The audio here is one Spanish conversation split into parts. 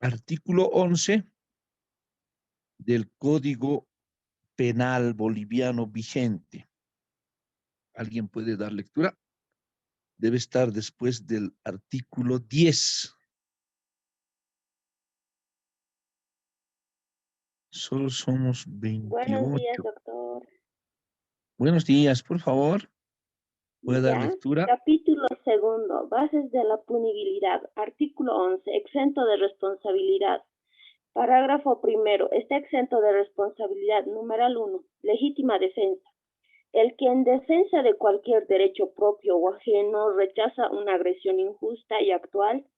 artículo 11 del Código Penal boliviano vigente. ¿Alguien puede dar lectura? Debe estar después del artículo 10. Solo somos Buenos días, 28. doctor. Buenos días, por favor. ¿Puede dar Ya. lectura? Capítulo segundo. Bases de la punibilidad. Artículo 11. Exento de responsabilidad. Parágrafo primero. Está exento de responsabilidad. Numeral 1. Legítima defensa. El que en defensa de cualquier derecho propio o ajeno rechaza una agresión injusta y actual,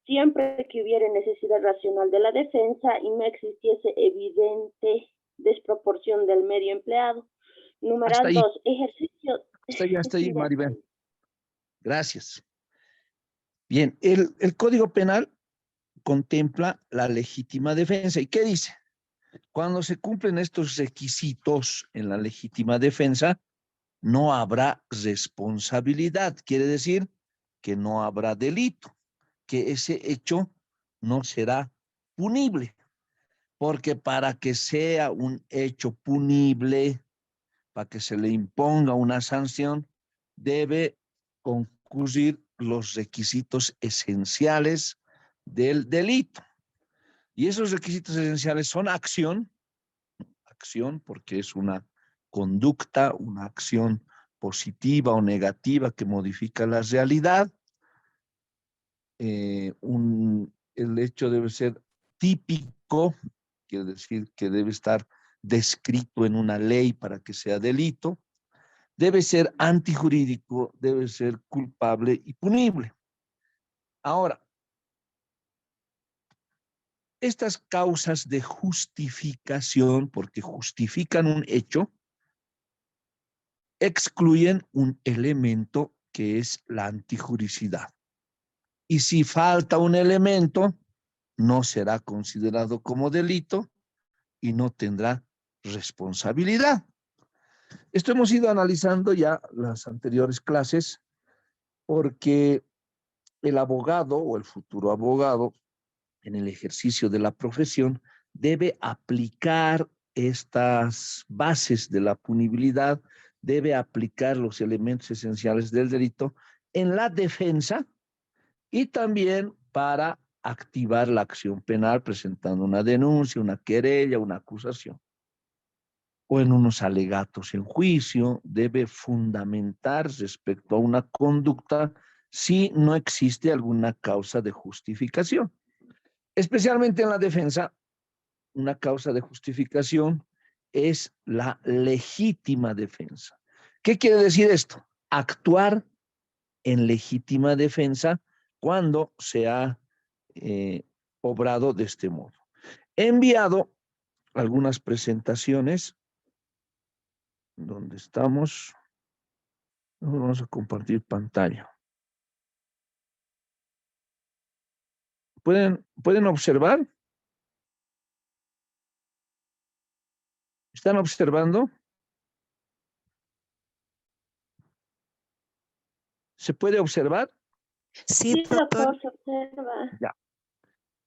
siempre que hubiere necesidad racional de la defensa y no existiese evidente desproporción del medio empleado. Hasta Numeral ahí, 2. Ejercicio. hasta ahí, Ya está. Maribel. Gracias. Bien, el Código Penal contempla la legítima defensa. ¿Y qué dice? Cuando se cumplen estos requisitos en la legítima defensa, no habrá responsabilidad. Quiere decir que no habrá delito, que ese hecho no será punible, porque para que sea un hecho punible, para que se le imponga una sanción, debe concurrir los requisitos esenciales del delito. Y esos requisitos esenciales son acción porque es una conducta, una acción positiva o negativa que modifica la realidad. El hecho debe ser típico, quiere decir que debe estar descrito en una ley para que sea delito. Debe ser antijurídico, debe ser culpable y punible. Ahora, estas causas de justificación, porque justifican un hecho, excluyen un elemento que es la antijuricidad. Y si falta un elemento, no será considerado como delito y no tendrá responsabilidad. Esto hemos ido analizando ya las anteriores clases porque el abogado o el futuro abogado en el ejercicio de la profesión debe aplicar estas bases de la punibilidad, debe aplicar los elementos esenciales del delito en la defensa y también para activar la acción penal presentando una denuncia, una querella, una acusación o en unos alegatos en juicio, debe fundamentar respecto a una conducta si no existe alguna causa de justificación. Especialmente en la defensa, una causa de justificación es la legítima defensa. ¿Qué quiere decir esto? Actuar en legítima defensa cuando se ha obrado de este modo. He enviado algunas presentaciones donde estamos. Vamos a compartir pantalla. ¿Pueden observar? ¿Están observando? ¿Se puede observar? Sí, Sí, doctor. doctor, se observa. Ya.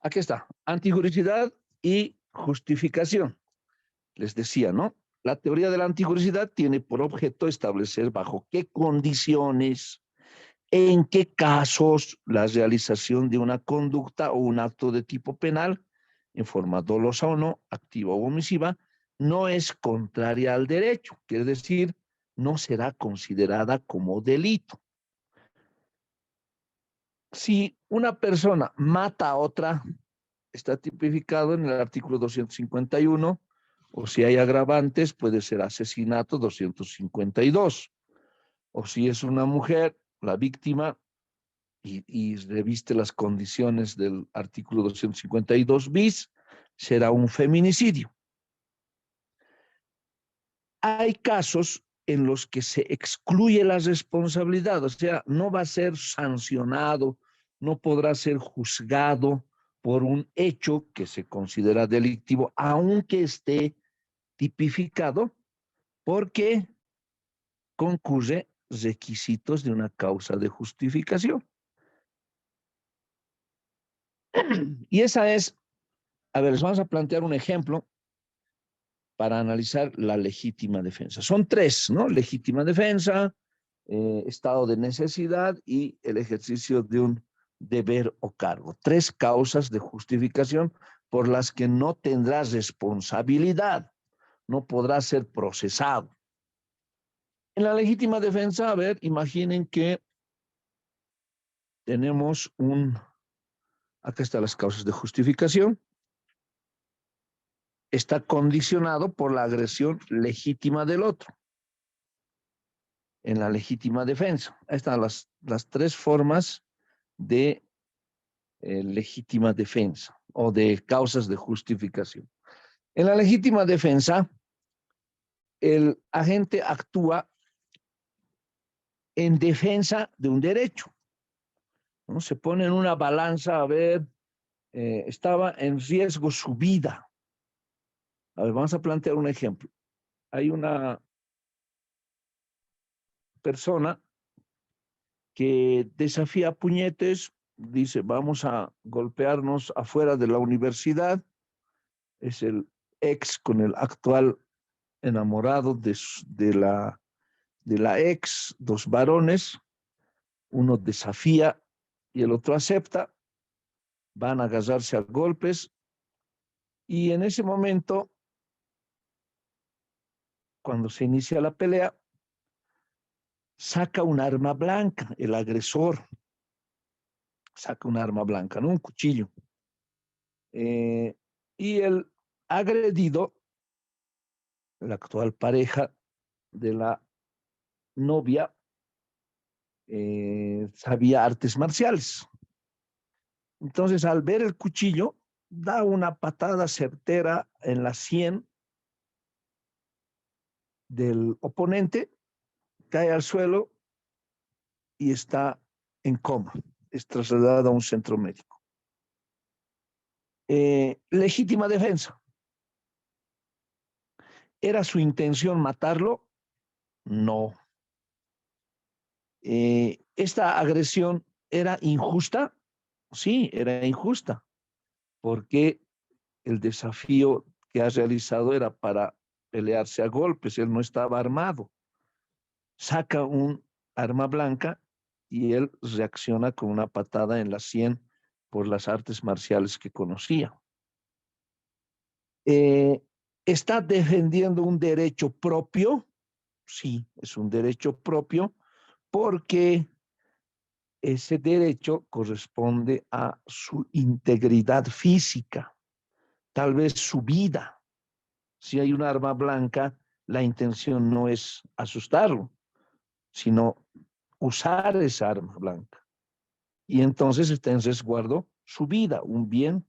Aquí está. Antijuricidad y justificación. Les decía, ¿no? La teoría de la antijuricidad tiene por objeto establecer bajo qué condiciones, en qué casos la realización de una conducta o un acto de tipo penal, en forma dolosa o no, activa o omisiva, no es contraria al derecho. Quiere decir, no será considerada como delito. Si una persona mata a otra, está tipificado en el artículo 251, o si hay agravantes, puede ser asesinato 252. O si es una mujer, la víctima, y reviste las condiciones del artículo 252 bis, será un feminicidio. Hay casos en los que se excluye la responsabilidad, o sea, no va a ser sancionado, no podrá ser juzgado por un hecho que se considera delictivo, aunque esté tipificado, porque concurre requisitos de una causa de justificación. Y esa es, a ver, les vamos a plantear un ejemplo para analizar la legítima defensa. Son tres, ¿no? Legítima defensa, estado de necesidad y el ejercicio de un deber o cargo. Tres causas de justificación por las que no tendrás responsabilidad, no podrás ser procesado. En la legítima defensa, a ver, imaginen que tenemos acá están las causas de justificación, está condicionado por la agresión legítima del otro. En la legítima defensa. Ahí están las tres formas de legítima defensa o de causas de justificación. En la legítima defensa, el agente actúa en defensa de un derecho, ¿no? Se pone en una balanza, a ver, estaba en riesgo su vida. A ver, vamos a plantear un ejemplo. Hay una persona que desafía a puñetes, dice, vamos a golpearnos afuera de la universidad, es el ex con el actual enamorado de la ex, dos varones, uno desafía y el otro acepta, van a agarrarse a golpes y en ese momento, cuando se inicia la pelea, saca un arma blanca, el agresor saca un arma blanca, ¿no? Un cuchillo. Y el agredido, la actual pareja de la novia, sabía artes marciales. Entonces, al ver el cuchillo, da una patada certera en la sien del oponente, cae al suelo y está en coma. Es trasladado a un centro médico. Legítima defensa. ¿Era su intención matarlo? No. ¿Esta agresión era injusta? Sí, era injusta, porque el desafío que ha realizado era para pelearse a golpes, él no estaba armado. Saca un arma blanca y él reacciona con una patada en la sien por las artes marciales que conocía. ¿Está defendiendo un derecho propio? Sí, es un derecho propio porque ese derecho corresponde a su integridad física, tal vez su vida. Si hay un arma blanca, la intención no es asustarlo, sino usar esa arma blanca. Y entonces está en resguardo su vida, un bien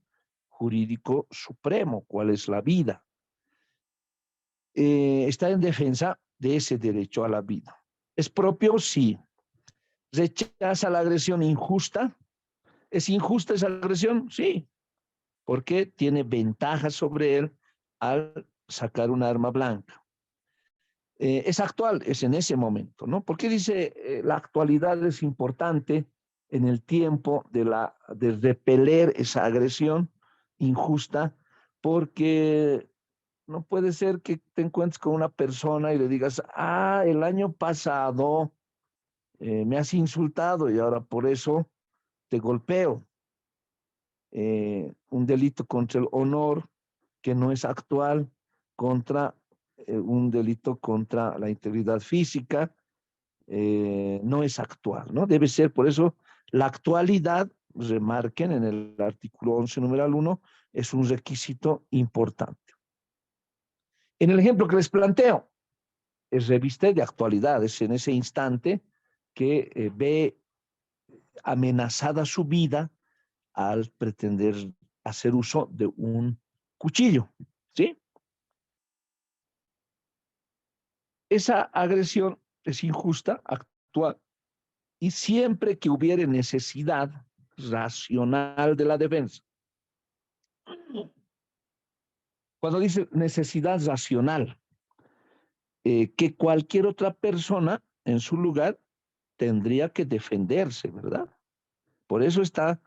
jurídico supremo. ¿Cuál es la vida? Está en defensa de ese derecho a la vida. ¿Es propio? Sí. ¿Rechaza la agresión injusta? ¿Es injusta esa agresión? Sí, porque tiene ventajas sobre él al sacar un arma blanca. Es actual, es en ese momento, ¿no? ¿Por qué dice la actualidad es importante en el tiempo de repeler esa agresión injusta? Porque no puede ser que te encuentres con una persona y le digas, ah, el año pasado me has insultado y ahora por eso te golpeo. Un delito contra el honor que no es actual, contra un delito contra la integridad física, no es actual, ¿no? Debe ser, por eso, la actualidad, remarquen en el artículo 11, numeral 1, es un requisito importante. En el ejemplo que les planteo, es reviste de actualidad, es en ese instante que ve amenazada su vida al pretender hacer uso de un cuchillo, ¿sí? Esa agresión es injusta, actual, y siempre que hubiere necesidad racional de la defensa. Cuando dice necesidad racional, que cualquier otra persona en su lugar tendría que defenderse, ¿verdad? Por eso está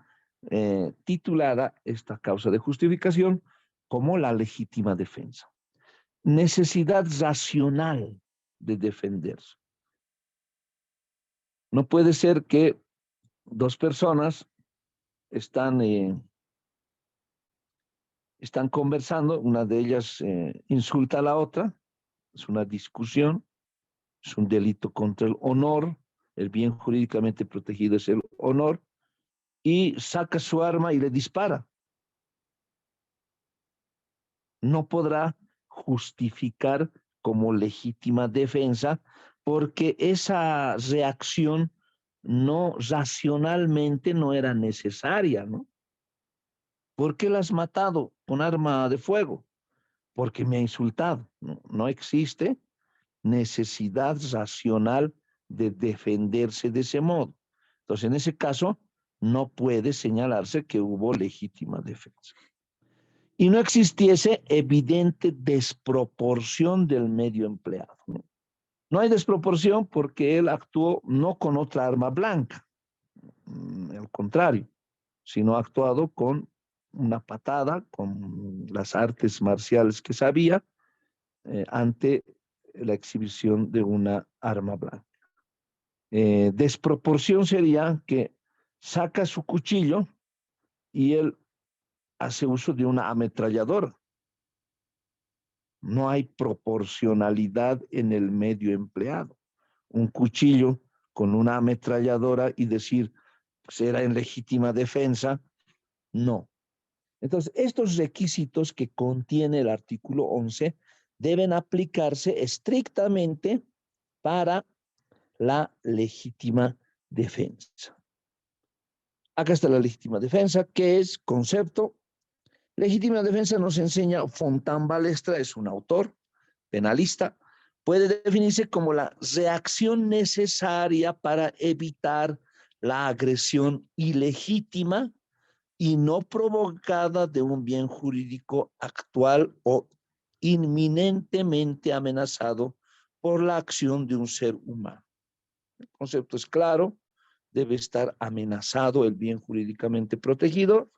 titulada esta causa de justificación como la legítima defensa. Necesidad racional de defenderse. No puede ser que dos personas están conversando, una de ellas insulta a la otra, es una discusión, es un delito contra el honor, el bien jurídicamente protegido es el honor, y saca su arma y le dispara. No podrá justificar como legítima defensa porque esa reacción no racionalmente no era necesaria, ¿no? ¿Por qué la has matado con arma de fuego? Porque me ha insultado. No, no existe necesidad racional de defenderse de ese modo. Entonces, en ese caso, no puede señalarse que hubo legítima defensa. Y no existiese evidente desproporción del medio empleado. No hay desproporción porque él actuó no con otra arma blanca, al contrario, sino ha actuado con una patada, con las artes marciales que sabía, ante la exhibición de una arma blanca. Desproporción sería que saca su cuchillo y él hace uso de una ametralladora. No hay proporcionalidad en el medio empleado. Un cuchillo con una ametralladora y decir, pues era en legítima defensa, no. Entonces, estos requisitos que contiene el artículo 11 deben aplicarse estrictamente para la legítima defensa. Acá está la legítima defensa, que es concepto. Legítima defensa nos enseña Fontán Balestra, es un autor penalista, puede definirse como la reacción necesaria para evitar la agresión ilegítima y no provocada de un bien jurídico actual o inminentemente amenazado por la acción de un ser humano. El concepto es claro, debe estar amenazado el bien jurídicamente protegido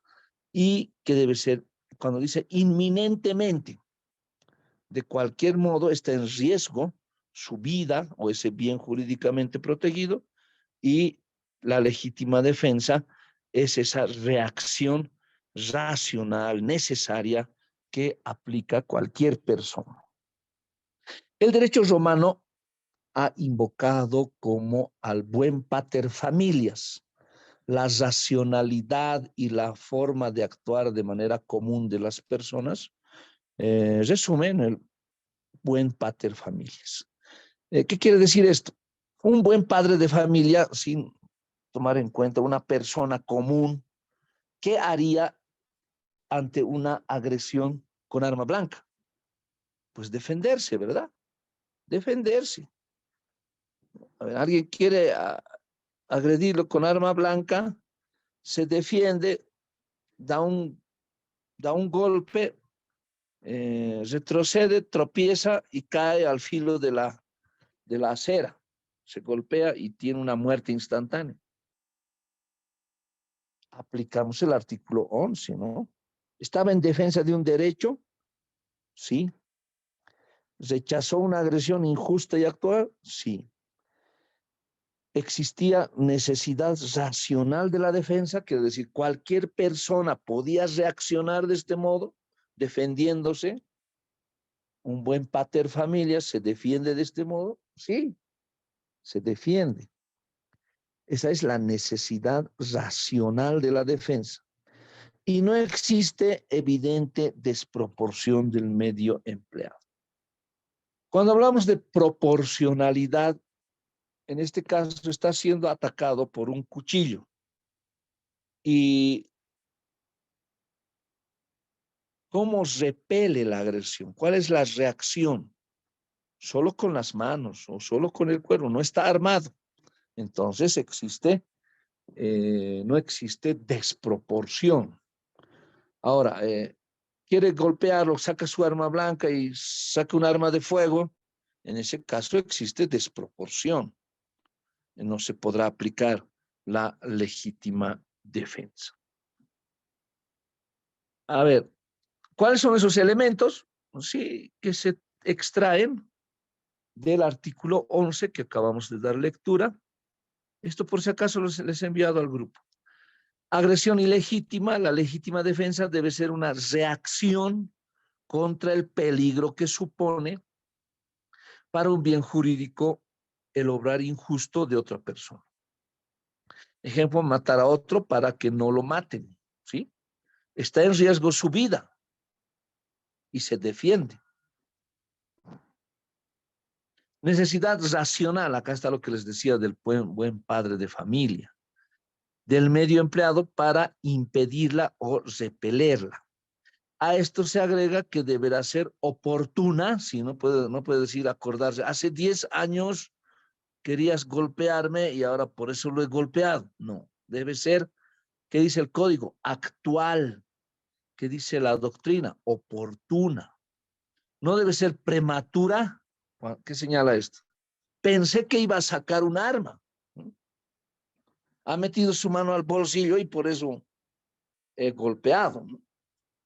y que debe ser, cuando dice inminentemente, de cualquier modo está en riesgo su vida o ese bien jurídicamente protegido y la legítima defensa es esa reacción racional necesaria que aplica cualquier persona. El derecho romano ha invocado como al buen pater familias la racionalidad y la forma de actuar de manera común de las personas, resumen el buen pater familias. ¿Qué quiere decir esto? Un buen padre de familia, sin tomar en cuenta una persona común, ¿qué haría ante una agresión con arma blanca? Pues defenderse, ¿verdad? Defenderse. A ver, alguien quiere agredirlo con arma blanca, se defiende, da un golpe, retrocede, tropieza y cae al filo de la acera. Se golpea y tiene una muerte instantánea. Aplicamos el artículo 11, ¿no? ¿Estaba en defensa de un derecho? Sí. ¿Rechazó una agresión injusta y actual? Sí. ¿Existía necesidad racional de la defensa? Quiere decir, cualquier persona podía reaccionar de este modo, defendiéndose. Un buen pater familia se defiende de este modo. Sí, se defiende. Esa es la necesidad racional de la defensa. Y no existe evidente desproporción del medio empleado. Cuando hablamos de proporcionalidad, en este caso está siendo atacado por un cuchillo. ¿Y cómo repele la agresión? ¿Cuál es la reacción? Solo con las manos o solo con el cuerpo, no está armado. Entonces no existe desproporción. Ahora, quiere golpearlo, saca su arma blanca y saca un arma de fuego, en ese caso existe desproporción. No se podrá aplicar la legítima defensa. A ver, ¿cuáles son esos elementos? Pues sí, que se extraen del artículo 11 que acabamos de dar lectura. Esto por si acaso les he enviado al grupo. Agresión ilegítima, la legítima defensa debe ser una reacción contra el peligro que supone para un bien jurídico el obrar injusto de otra persona. Ejemplo, matar a otro para que no lo maten, ¿sí? Está en riesgo su vida y se defiende. Necesidad racional, acá está lo que les decía del buen padre de familia, del medio empleado para impedirla o repelerla. A esto se agrega que deberá ser oportuna, si no puede decir acordarse, hace 10 años querías golpearme y ahora por eso lo he golpeado. No, debe ser, ¿qué dice el código? Actual. ¿Qué dice la doctrina? Oportuna. No debe ser prematura. ¿Qué señala esto? Pensé que iba a sacar un arma. Ha metido su mano al bolsillo y por eso he golpeado.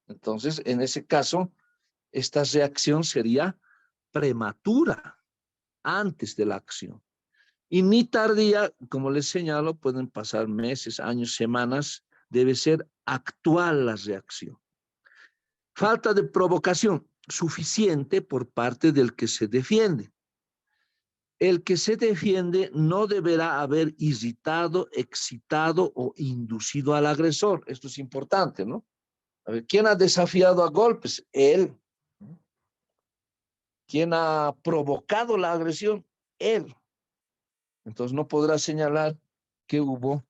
Entonces, en ese caso, esta reacción sería prematura, antes de la acción. Y ni tardía, como les señalo, pueden pasar meses, años, semanas, debe ser actual la reacción. Falta de provocación suficiente por parte del que se defiende. El que se defiende no deberá haber irritado, excitado o inducido al agresor. Esto es importante, ¿no? A ver, ¿quién ha desafiado a golpes? Él. ¿Quién ha provocado la agresión? Él. Entonces no podrá señalar que hubo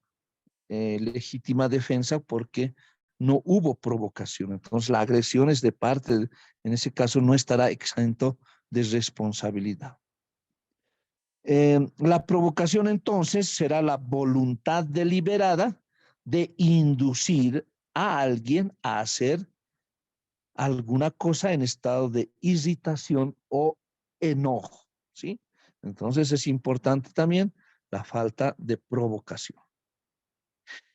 legítima defensa porque no hubo provocación. Entonces la agresión es de parte, en ese caso no estará exento de responsabilidad. La provocación entonces será la voluntad deliberada de inducir a alguien a hacer alguna cosa en estado de irritación o enojo, ¿sí? Entonces es importante también la falta de provocación.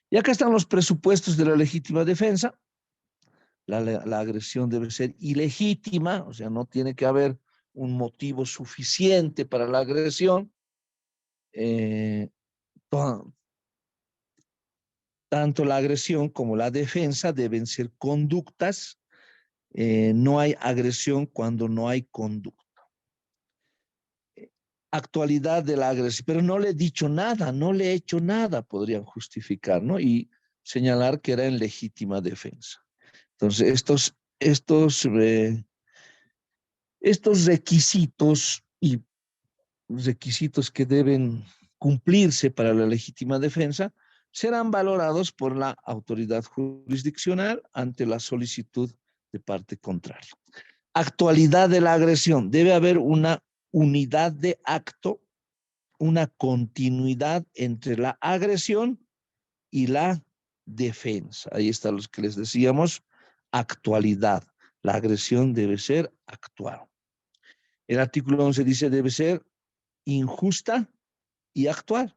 Y acá están los presupuestos de la legítima defensa. La agresión debe ser ilegítima, o sea, no tiene que haber un motivo suficiente para la agresión. Tanto la agresión como la defensa deben ser conductas. No hay agresión cuando no hay conducta. Actualidad de la agresión, pero no le he dicho nada, no le he hecho nada, podrían justificar, ¿no? Y señalar que era en legítima defensa. Entonces, estos requisitos y requisitos que deben cumplirse para la legítima defensa serán valorados por la autoridad jurisdiccional ante la solicitud de parte contraria. Actualidad de la agresión. Debe haber una unidad de acto, una continuidad entre la agresión y la defensa. Ahí está los que les decíamos, actualidad. La agresión debe ser actual. El artículo 11 dice debe ser injusta y actual.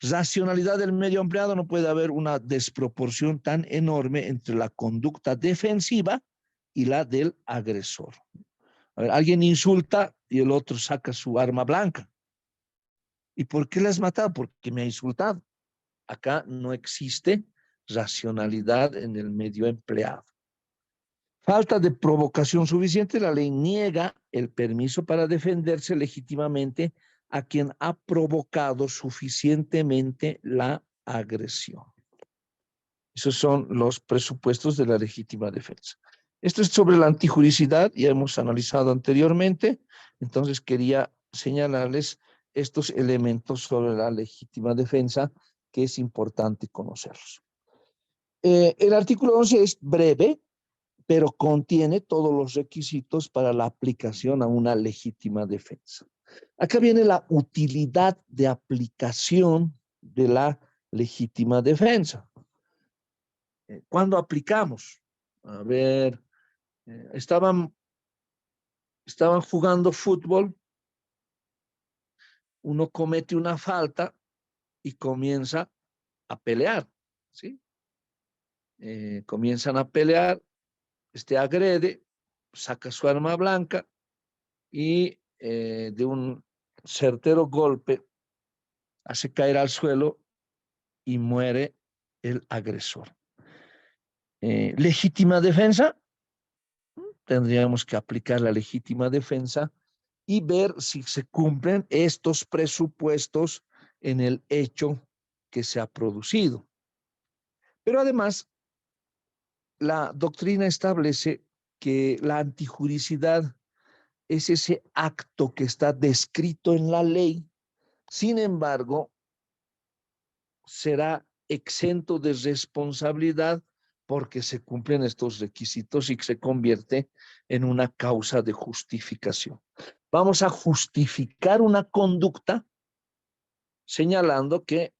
Racionalidad del medio empleado, no puede haber una desproporción tan enorme entre la conducta defensiva y la del agresor. A ver, alguien insulta y el otro saca su arma blanca. ¿Y por qué le has matado? Porque me ha insultado. Acá no existe racionalidad en el medio empleado. Falta de provocación suficiente, la ley niega el permiso para defenderse legítimamente a quien ha provocado suficientemente la agresión. Esos son los presupuestos de la legítima defensa. Esto es sobre la antijuricidad, ya hemos analizado anteriormente, entonces quería señalarles estos elementos sobre la legítima defensa que es importante conocerlos. El artículo 11 es breve, pero contiene todos los requisitos para la aplicación a una legítima defensa. Acá viene la utilidad de aplicación de la legítima defensa. ¿Cuándo aplicamos? A ver, estaban jugando fútbol, uno comete una falta y comienza a pelear, ¿sí? comienzan a pelear, agrede, saca su arma blanca y de un certero golpe hace caer al suelo y muere el agresor. Legítima defensa, tendríamos que aplicar la legítima defensa y ver si se cumplen estos presupuestos en el hecho que se ha producido. Pero además, la doctrina establece que la antijuricidad es ese acto que está descrito en la ley, sin embargo, será exento de responsabilidad porque se cumplen estos requisitos y se convierte en una causa de justificación. Vamos a justificar una conducta señalando que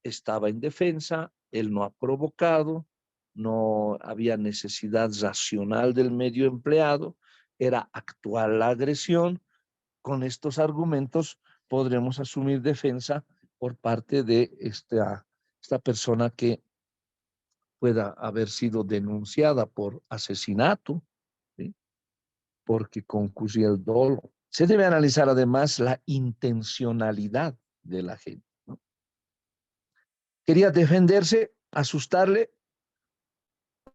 estaba en defensa, él no ha provocado, no había necesidad racional del medio empleado, era actual la agresión. Con estos argumentos podremos asumir defensa por parte de esta persona que pueda haber sido denunciada por asesinato, ¿sí? Porque concurría el dolo. Se debe analizar además la intencionalidad de la gente, ¿no? ¿Quería defenderse, asustarle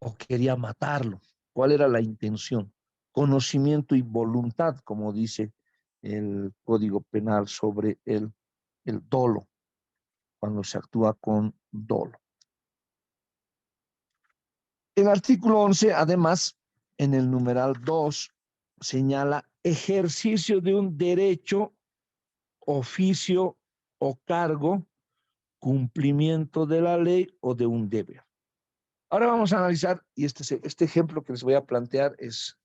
o quería matarlo? ¿Cuál era la intención? Conocimiento y voluntad, como dice el Código Penal sobre el dolo, cuando se actúa con dolo. El artículo 11, además, en el numeral 2, señala ejercicio de un derecho, oficio o cargo, cumplimiento de la ley o de un deber. Ahora vamos a analizar, y este ejemplo que les voy a plantear es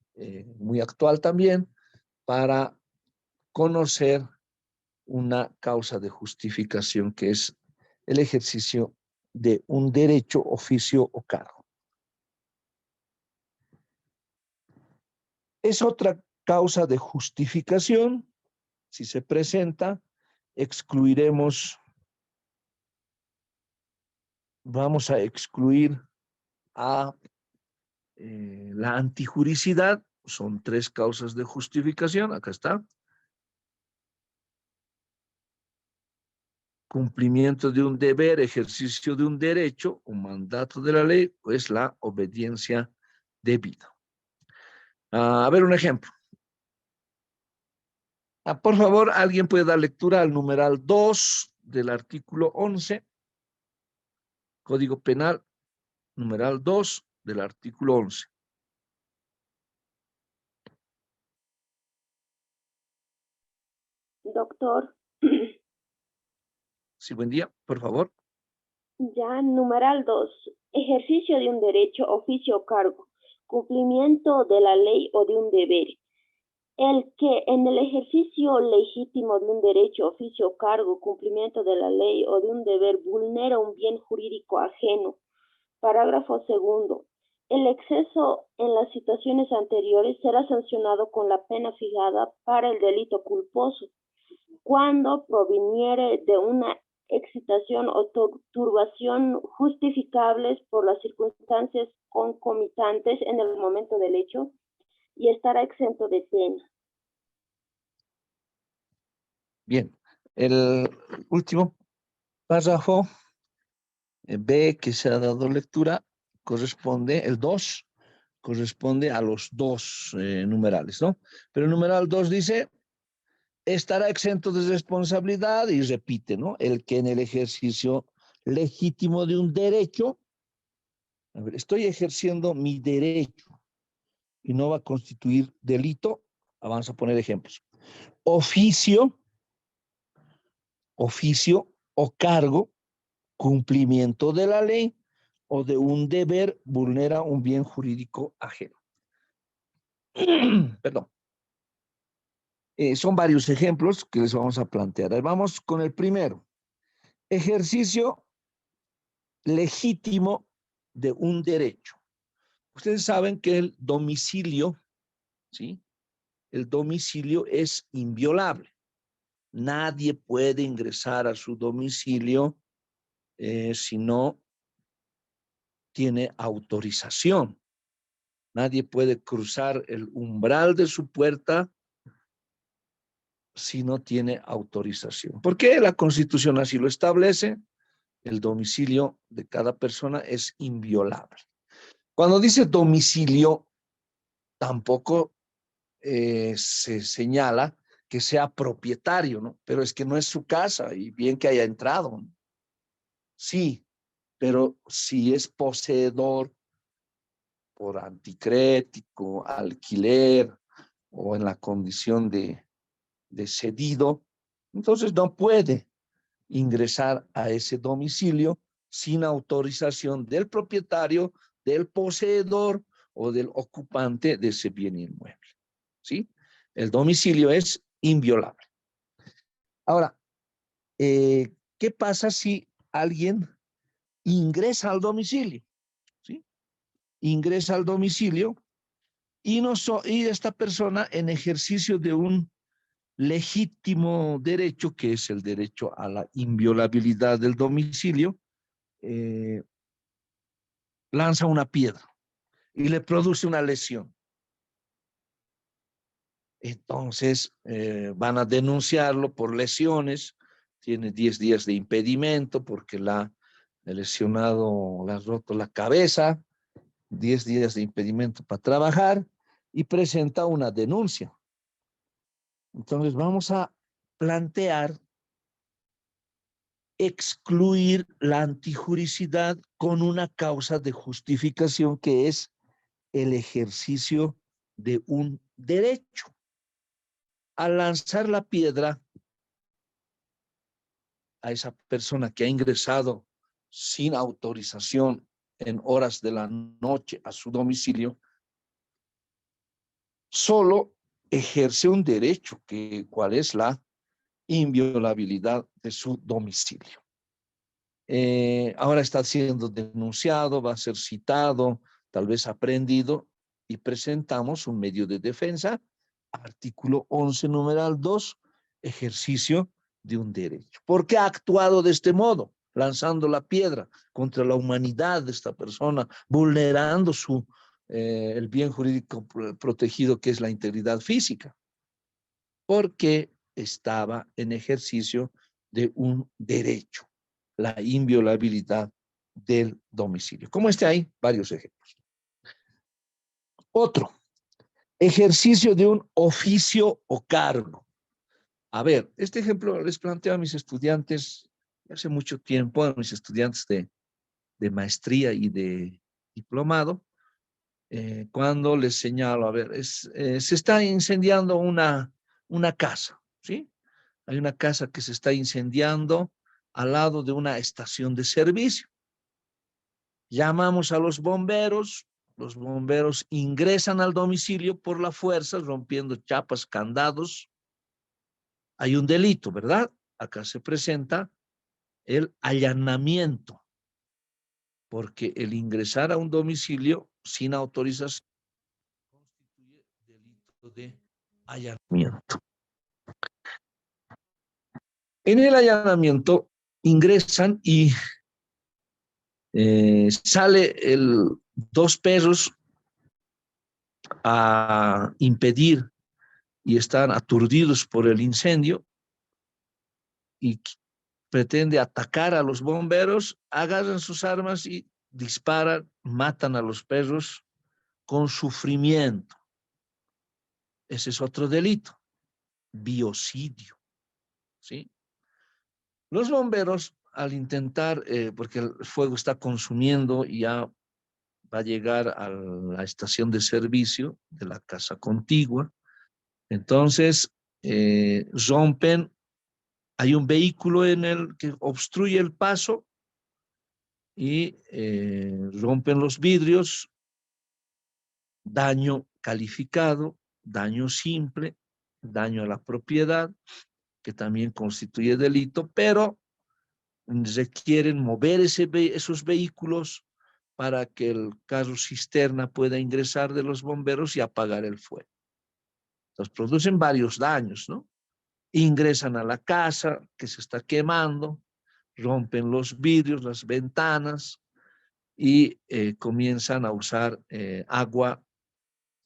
muy actual también, para conocer una causa de justificación que es el ejercicio de un derecho, oficio o cargo. Es otra causa de justificación. Si se presenta, vamos a excluir a la antijuricidad. Son 3 causas de justificación. Acá está. Cumplimiento de un deber, ejercicio de un derecho, un mandato de la ley, pues la obediencia debida. A ver un ejemplo. Por favor, ¿alguien puede dar lectura al numeral 2 del artículo 11? Código Penal, numeral 2 del artículo 11. Doctor. Sí, buen día, por favor. Ya, numeral 2. Ejercicio de un derecho, oficio o cargo. Cumplimiento de la ley o de un deber. El que en el ejercicio legítimo de un derecho, oficio o cargo, cumplimiento de la ley o de un deber vulnera un bien jurídico ajeno. Parágrafo segundo. El exceso en las situaciones anteriores será sancionado con la pena fijada para el delito culposo cuando proviniere de una excitación o turbación justificables por las circunstancias concomitantes en el momento del hecho y estará exento de pena. Bien, el último párrafo B que se ha dado lectura corresponde, el 2, corresponde a los 2 numerales, ¿no? Pero el numeral 2 dice, estará exento de responsabilidad y repite, ¿no? El que en el ejercicio legítimo de un derecho, a ver, estoy ejerciendo mi derecho y no va a constituir delito, vamos a poner ejemplos. Oficio o cargo, cumplimiento de la ley o de un deber vulnera un bien jurídico ajeno. Perdón. Son varios ejemplos que les vamos a plantear. Vamos con el primero. Ejercicio legítimo de un derecho. Ustedes saben que el domicilio, ¿sí? El domicilio es inviolable. Nadie puede ingresar a su domicilio si no tiene autorización. Nadie puede cruzar el umbral de su puerta si no tiene autorización. ¿Por qué? La Constitución así lo establece. El domicilio de cada persona es inviolable. Cuando dice domicilio, tampoco se señala que sea propietario, ¿no? Pero es que no es su casa y bien que haya entrado, ¿no? Sí, pero si es poseedor por anticrético, alquiler o en la condición de cedido, entonces no puede ingresar a ese domicilio sin autorización del propietario, del poseedor o del ocupante de ese bien inmueble. ¿Sí? El domicilio es inviolable. Ahora, ¿qué pasa si alguien ingresa al domicilio? ¿Sí? Ingresa al domicilio y esta persona, en ejercicio de un legítimo derecho, que es el derecho a la inviolabilidad del domicilio, lanza una piedra y le produce una lesión. Entonces van a denunciarlo por lesiones, tiene 10 días de impedimento porque el lesionado le ha roto la cabeza, 10 días de impedimento para trabajar y presenta una denuncia. Entonces vamos a plantear excluir la antijuricidad con una causa de justificación que es el ejercicio de un derecho. Al lanzar la piedra a esa persona que ha ingresado sin autorización en horas de la noche a su domicilio, solo ejerce un derecho, cuál es la inviolabilidad de su domicilio. Ahora está siendo denunciado, va a ser citado, tal vez aprehendido, y presentamos un medio de defensa, artículo 11, numeral 2, ejercicio de un derecho. ¿Por qué ha actuado de este modo? Lanzando la piedra contra la humanidad de esta persona, vulnerando el bien jurídico protegido que es la integridad física, porque estaba en ejercicio de un derecho, la inviolabilidad del domicilio. Como hay varios ejemplos. Otro, ejercicio de un oficio o cargo. A ver, este ejemplo les planteo a mis estudiantes hace mucho tiempo, a mis estudiantes de maestría y de diplomado, cuando les señalo, a ver, se está incendiando una casa, ¿sí? Hay una casa que se está incendiando al lado de una estación de servicio. Llamamos a los bomberos ingresan al domicilio por la fuerza, rompiendo chapas, candados. Hay un delito, ¿verdad? Acá se presenta el allanamiento, porque el ingresar a un domicilio sin autorización constituye delito de allanamiento. En el allanamiento ingresan y sale dos perros a impedir y están aturdidos por el incendio y pretende atacar a los bomberos, agarran sus armas y disparan, matan a los perros con sufrimiento. Ese es otro delito, biocidio, ¿sí? Los bomberos, al intentar, porque el fuego está consumiendo y ya va a llegar a la estación de servicio de la casa contigua, entonces rompen, hay un vehículo en el que obstruye el paso y rompen los vidrios, daño calificado, daño simple, daño a la propiedad, que también constituye delito, pero requieren mover esos vehículos para que el carro cisterna pueda ingresar de los bomberos y apagar el fuego. Entonces producen varios daños, ¿no? Ingresan a la casa que se está quemando, rompen los vidrios, las ventanas y comienzan a usar agua,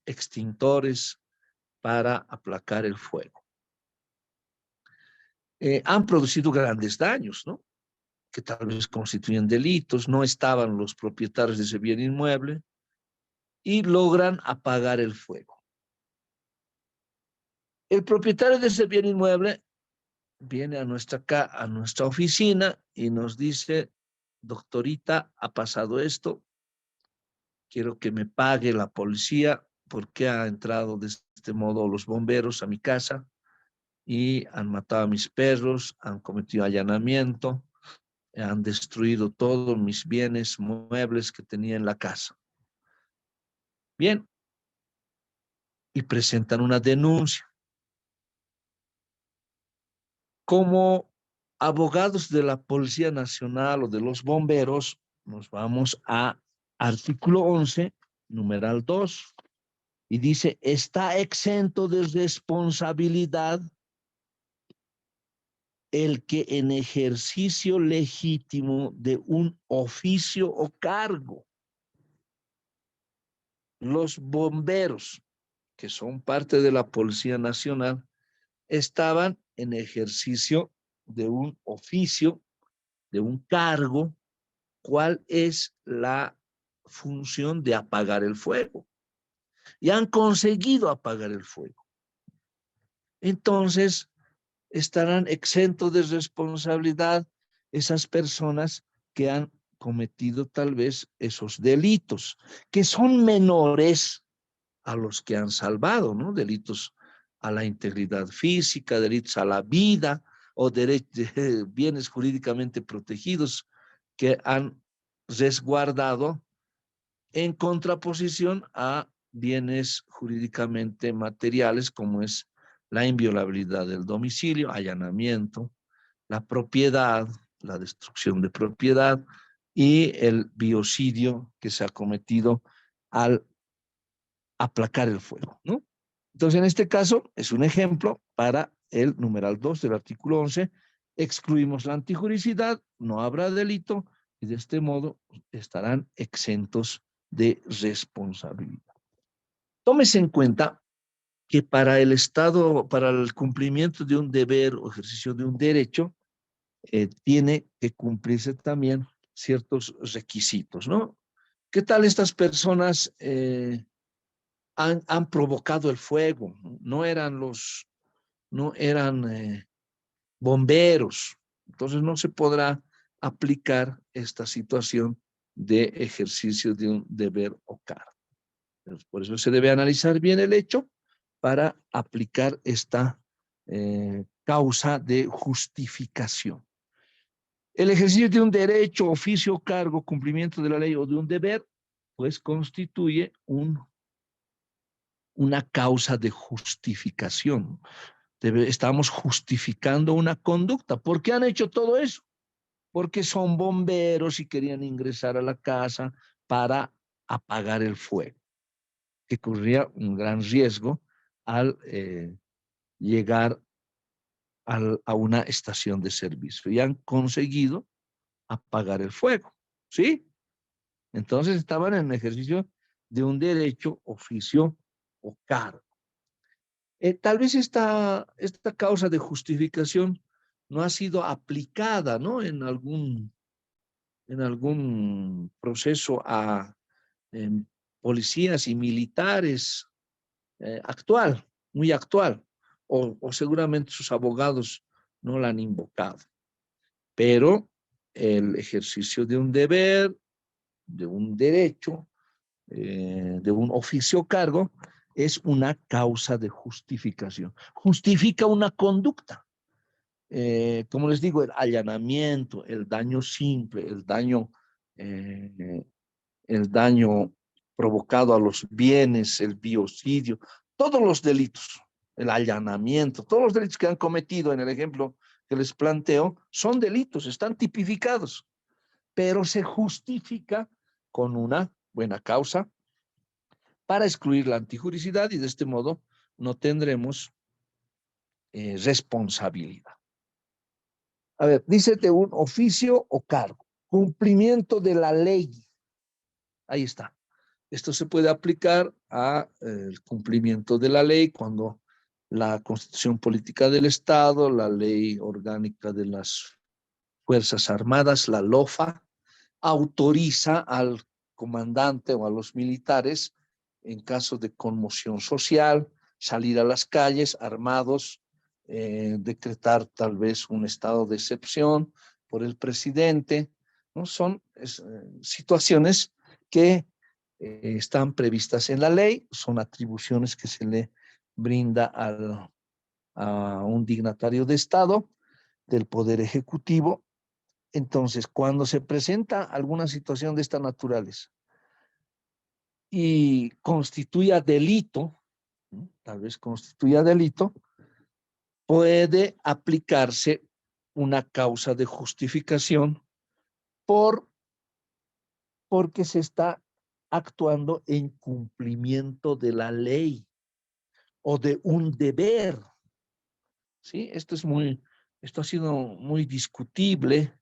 extintores para aplacar el fuego. Han producido grandes daños, ¿no? Que tal vez constituyen delitos, no estaban los propietarios de ese bien inmueble y logran apagar el fuego. El propietario de ese bien inmueble viene a nuestra oficina y nos dice, doctorita, ha pasado esto, quiero que me pague la policía porque ha entrado de este modo los bomberos a mi casa y han matado a mis perros, han cometido allanamiento, han destruido todos mis bienes, muebles que tenía en la casa. Bien, y presentan una denuncia. Como abogados de la Policía Nacional o de los bomberos, nos vamos a artículo 11, numeral 2, y dice, está exento de responsabilidad el que en ejercicio legítimo de un oficio o cargo, los bomberos, que son parte de la Policía Nacional, estaban en ejercicio de un oficio, de un cargo. ¿Cuál es la función de apagar el fuego? Y han conseguido apagar el fuego. Entonces, estarán exentos de responsabilidad esas personas que han cometido tal vez esos delitos, que son menores a los que han salvado, ¿no? Delitos a la integridad física, delitos a la vida o bienes jurídicamente protegidos que han resguardado en contraposición a bienes jurídicamente materiales como es la inviolabilidad del domicilio, allanamiento, la propiedad, la destrucción de propiedad y el biocidio que se ha cometido al aplacar el fuego, ¿no? Entonces, en este caso, es un ejemplo para el numeral 2 del artículo 11. Excluimos la antijuricidad, no habrá delito y de este modo estarán exentos de responsabilidad. Tómese en cuenta que para el Estado, para el cumplimiento de un deber o ejercicio de un derecho, tiene que cumplirse también ciertos requisitos, ¿no? ¿Qué tal estas personas han provocado el fuego? No eran bomberos. Entonces no se podrá aplicar esta situación de ejercicio de un deber o cargo. Por eso se debe analizar bien el hecho para aplicar esta causa de justificación. El ejercicio de un derecho, oficio, cargo, cumplimiento de la ley o de un deber, pues constituye una causa de justificación. Estamos justificando una conducta. ¿Por qué han hecho todo eso? Porque son bomberos y querían ingresar a la casa para apagar el fuego, que corría un gran riesgo al llegar a una estación de servicio. Y han conseguido apagar el fuego, ¿sí? Entonces estaban en ejercicio de un derecho, oficio o cargo. Tal vez esta causa de justificación no ha sido aplicada, ¿no? En algún proceso a policías y militares muy actual, o seguramente sus abogados no la han invocado. Pero el ejercicio de un deber, de un derecho, de un oficio o cargo, es una causa de justificación. Justifica una conducta. Como les digo, el allanamiento, el daño simple, el daño provocado a los bienes, el biocidio, todos los delitos, el allanamiento, todos los delitos que han cometido en el ejemplo que les planteo, son delitos, están tipificados, pero se justifica con una buena causa para excluir la antijuricidad y de este modo no tendremos responsabilidad. A ver, dice de un oficio o cargo, cumplimiento de la ley. Ahí está. Esto se puede aplicar a el cumplimiento de la ley cuando la Constitución Política del Estado, la Ley Orgánica de las Fuerzas Armadas, la LOFA, autoriza al comandante o a los militares, en caso de conmoción social, salir a las calles armados, decretar tal vez un estado de excepción por el presidente, ¿no? Son situaciones que están previstas en la ley, son atribuciones que se le brinda a un dignatario de Estado, del Poder Ejecutivo. Entonces, cuando se presenta alguna situación de esta naturaleza y constituya delito, ¿no? Tal vez constituya delito, puede aplicarse una causa de justificación por, porque se está actuando en cumplimiento de la ley o de un deber. ¿Sí? Esto ha sido muy discutible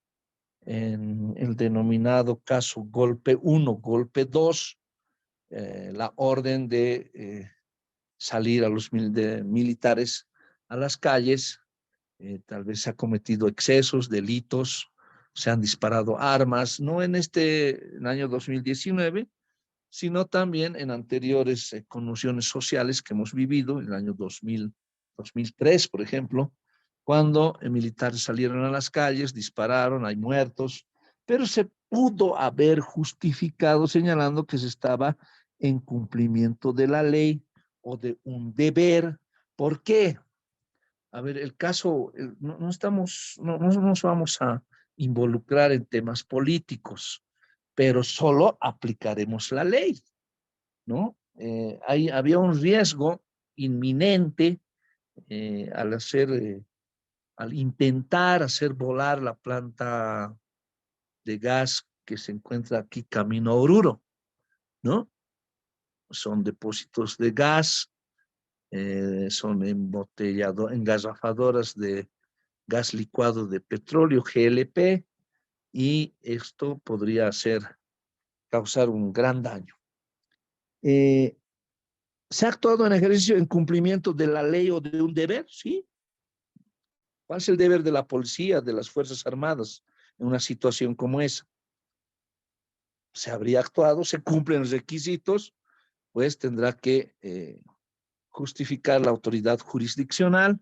en el denominado caso golpe 1, golpe 2, la orden de salir a los militares a las calles. Tal vez se ha cometido excesos, delitos, se han disparado armas, no en el año 2019, sino también en anteriores conmociones sociales que hemos vivido, en el año 2003, por ejemplo, cuando militares salieron a las calles, dispararon, hay muertos, pero se pudo haber justificado señalando que se estaba en cumplimiento de la ley o de un deber. ¿Por qué? A ver, el caso, no nos vamos a involucrar en temas políticos, pero solo aplicaremos la ley, ¿no? Había un riesgo inminente al al intentar hacer volar la planta de gas que se encuentra aquí camino a Oruro, ¿no? Son depósitos de gas, son engarrafadoras de gas licuado de petróleo, GLP, y esto podría causar un gran daño. ¿Se ha actuado en ejercicio en cumplimiento de la ley o de un deber? Sí. ¿Cuál es el deber de la policía, de las Fuerzas Armadas en una situación como esa? Se habría actuado, se cumplen los requisitos, pues tendrá que justificar la autoridad jurisdiccional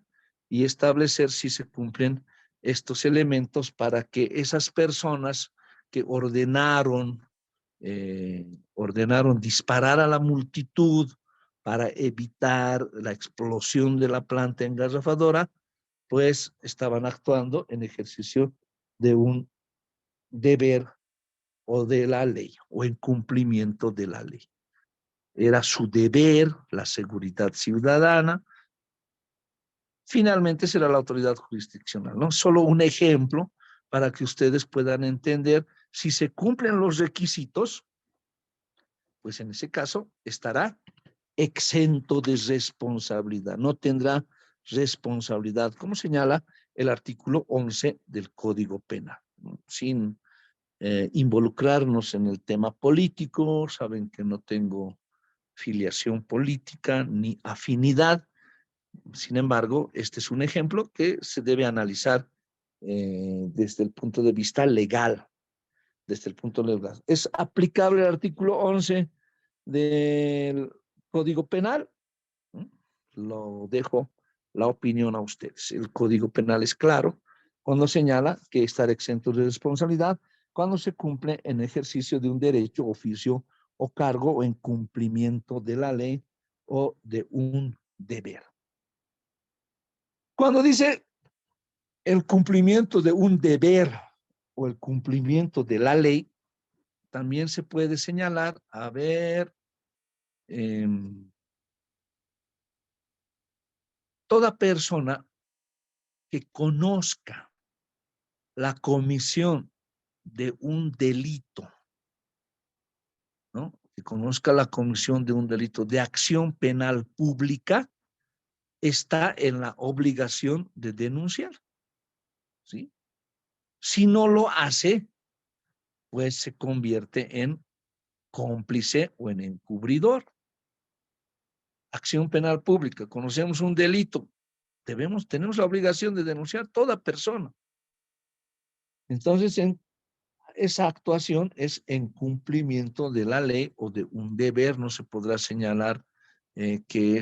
y establecer si se cumplen estos elementos para que esas personas que ordenaron disparar a la multitud para evitar la explosión de la planta engarrafadora, pues estaban actuando en ejercicio de un deber o de la ley o en cumplimiento de la ley. Era su deber la seguridad ciudadana. Finalmente será la autoridad jurisdiccional, ¿no? Solo un ejemplo para que ustedes puedan entender si se cumplen los requisitos, pues en ese caso estará exento de responsabilidad, no tendrá responsabilidad, como señala el artículo 11 del Código Penal, ¿no? Sin involucrarnos en el tema político, saben que no tengo filiación política ni afinidad. Sin embargo, este es un ejemplo que se debe analizar desde el punto de vista legal, desde el punto legal. ¿Es aplicable el artículo 11 del Código Penal? Lo dejo la opinión a ustedes. El Código Penal es claro cuando señala que estar exento de responsabilidad cuando se cumple en ejercicio de un derecho, oficio o cargo o en cumplimiento de la ley o de un deber. Cuando dice el cumplimiento de un deber o el cumplimiento de la ley, también se puede señalar, a ver, toda persona que conozca la comisión de un delito, ¿no? Que conozca la comisión de un delito de acción penal pública, está en la obligación de denunciar, ¿sí? Si no lo hace, pues se convierte en cómplice o en encubridor. Acción penal pública. Conocemos un delito. Tenemos la obligación de denunciar toda persona. Entonces, esa actuación es en cumplimiento de la ley o de un deber. No se podrá señalar que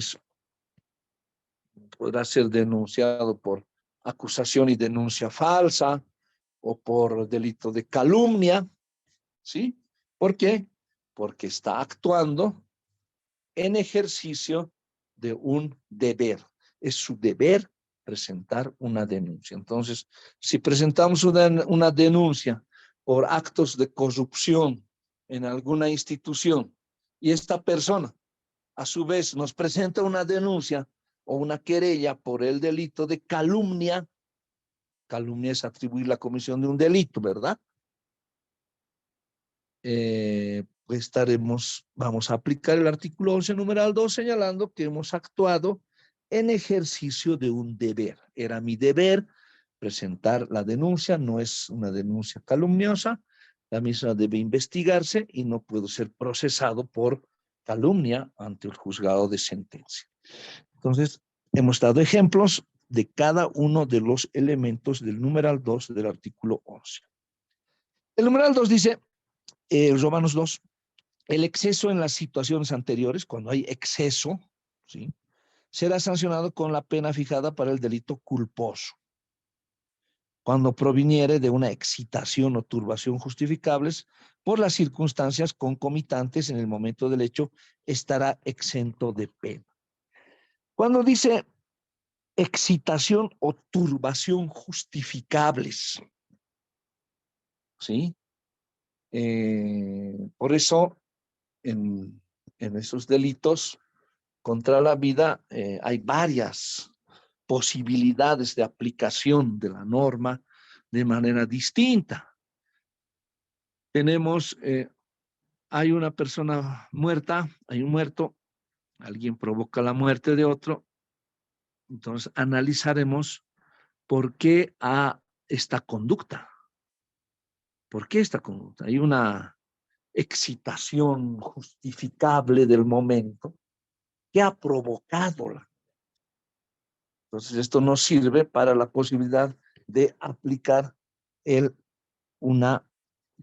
podrá ser denunciado por acusación y denuncia falsa o por delito de calumnia, ¿sí? ¿Por qué? Porque está actuando en ejercicio de un deber. Es su deber presentar una denuncia. Entonces, si presentamos una denuncia por actos de corrupción en alguna institución y esta persona, a su vez, nos presenta una denuncia o una querella por el delito de calumnia, calumnia es atribuir la comisión de un delito, ¿verdad? Pues vamos a aplicar el artículo 11, numeral 2, señalando que hemos actuado en ejercicio de un deber. Era mi deber presentar la denuncia, no es una denuncia calumniosa, la misma debe investigarse y no puedo ser procesado por calumnia ante el juzgado de sentencia. Entonces, hemos dado ejemplos de cada uno de los elementos del numeral 2 del artículo 11. El numeral 2 dice, Romanos 2, el exceso en las situaciones anteriores, cuando hay exceso, ¿sí?, será sancionado con la pena fijada para el delito culposo. Cuando proviniere de una excitación o turbación justificables por las circunstancias concomitantes en el momento del hecho, estará exento de pena. Cuando dice excitación o turbación justificables, ¿sí? Por eso, en esos delitos contra la vida hay varias posibilidades de aplicación de la norma de manera distinta. Hay una persona muerta, hay un muerto, alguien provoca la muerte de otro, entonces analizaremos por qué esta conducta. ¿Por qué esta conducta? Hay una excitación justificable del momento que ha provocado la. Entonces, esto nos sirve para la posibilidad de aplicar una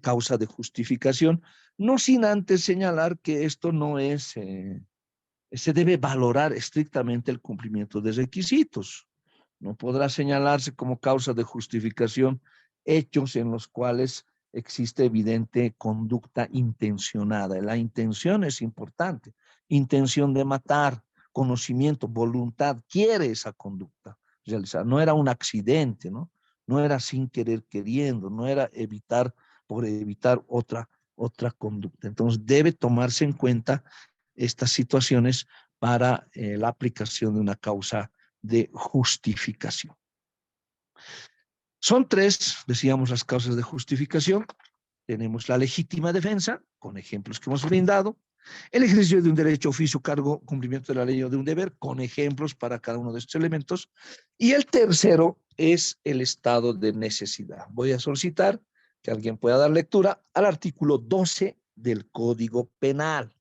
causa de justificación, no sin antes señalar que esto no es, se debe valorar estrictamente el cumplimiento de requisitos. No podrá señalarse como causa de justificación hechos en los cuales existe evidente conducta intencionada. La intención es importante. Intención de matar, conocimiento, voluntad, quiere esa conducta realizar. No era un accidente, ¿no? No era sin querer queriendo, no era por evitar otra conducta. Entonces debe tomarse en cuenta estas situaciones para la aplicación de una causa de justificación. Son tres, decíamos, las causas de justificación. Tenemos la legítima defensa, con ejemplos que hemos brindado, el ejercicio de un derecho, oficio, cargo, cumplimiento de la ley o de un deber, con ejemplos para cada uno de estos elementos. Y el tercero es el estado de necesidad. Voy a solicitar que alguien pueda dar lectura al artículo 12 del Código Penal.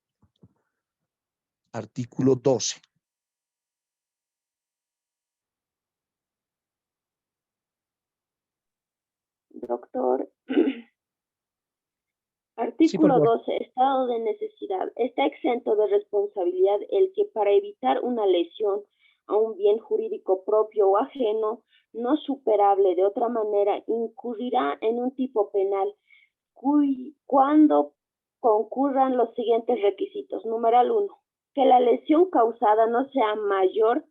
Artículo 12. Doctor, Sí, por artículo favor. 12, estado de necesidad. Está exento de responsabilidad el que para evitar una lesión a un bien jurídico propio o ajeno no superable de otra manera incurrirá en un tipo penal cuando concurran los siguientes requisitos. Numeral 1. Que la lesión causada no sea mayor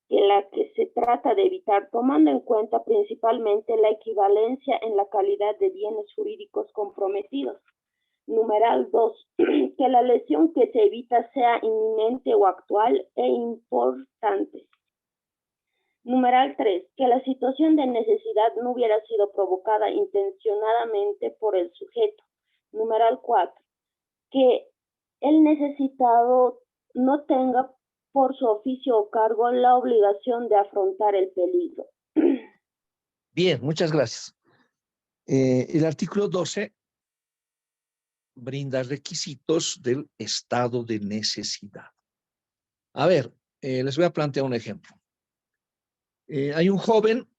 que la que se trata de evitar, tomando en cuenta principalmente la equivalencia en la calidad de bienes jurídicos comprometidos. Numeral 2. Que la lesión que se evita sea inminente o actual e importante. Numeral 3. Que la situación de necesidad no hubiera sido provocada intencionadamente por el sujeto. Numeral 4. Que el necesitado no tenga por su oficio o cargo la obligación de afrontar el peligro. Bien, muchas gracias. El artículo 12 brinda requisitos del estado de necesidad. A ver, les voy a plantear un ejemplo. Hay un joven,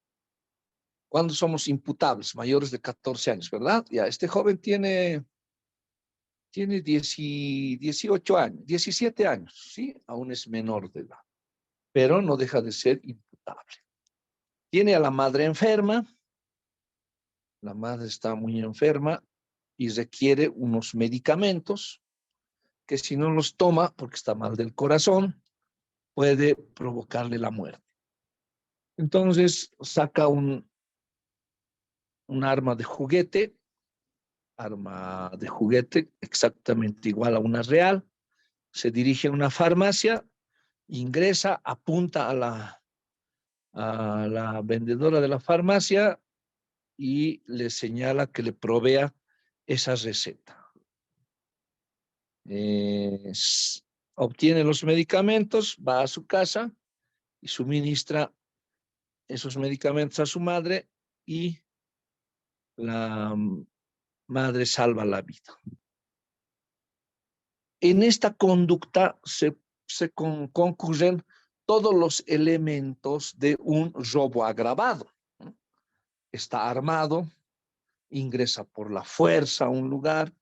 cuando somos imputables, mayores de 14 años, ¿verdad? Ya, este joven tiene 18 años, 17 años, ¿sí? Aún es menor de edad, pero no deja de ser imputable. Tiene a la madre enferma, la madre está muy enferma y requiere unos medicamentos que si no los toma, porque está mal del corazón, puede provocarle la muerte. Entonces saca un arma de juguete exactamente igual a una real, se dirige a una farmacia, ingresa, apunta a la vendedora de la farmacia y le señala que le provea esa receta. Obtiene los medicamentos, va a su casa y suministra esos medicamentos a su madre y la madre salva la vida. En esta conducta se concurren todos los elementos de un robo agravado. Está armado, ingresa por la fuerza a un lugar,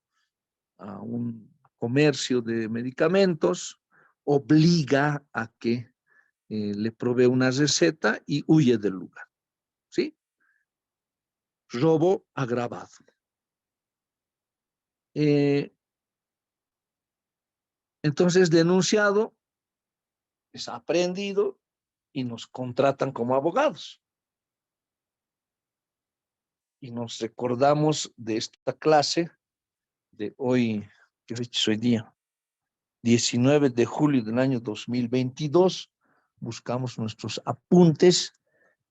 a un comercio de medicamentos, obliga a que le provee una receta y huye del lugar. ¿Sí? Robo agravado. Entonces, denunciado, es aprehendido y nos contratan como abogados. Y nos recordamos de esta clase de hoy, ¿qué fecha es hoy día? 19 de julio del año 2022. Buscamos nuestros apuntes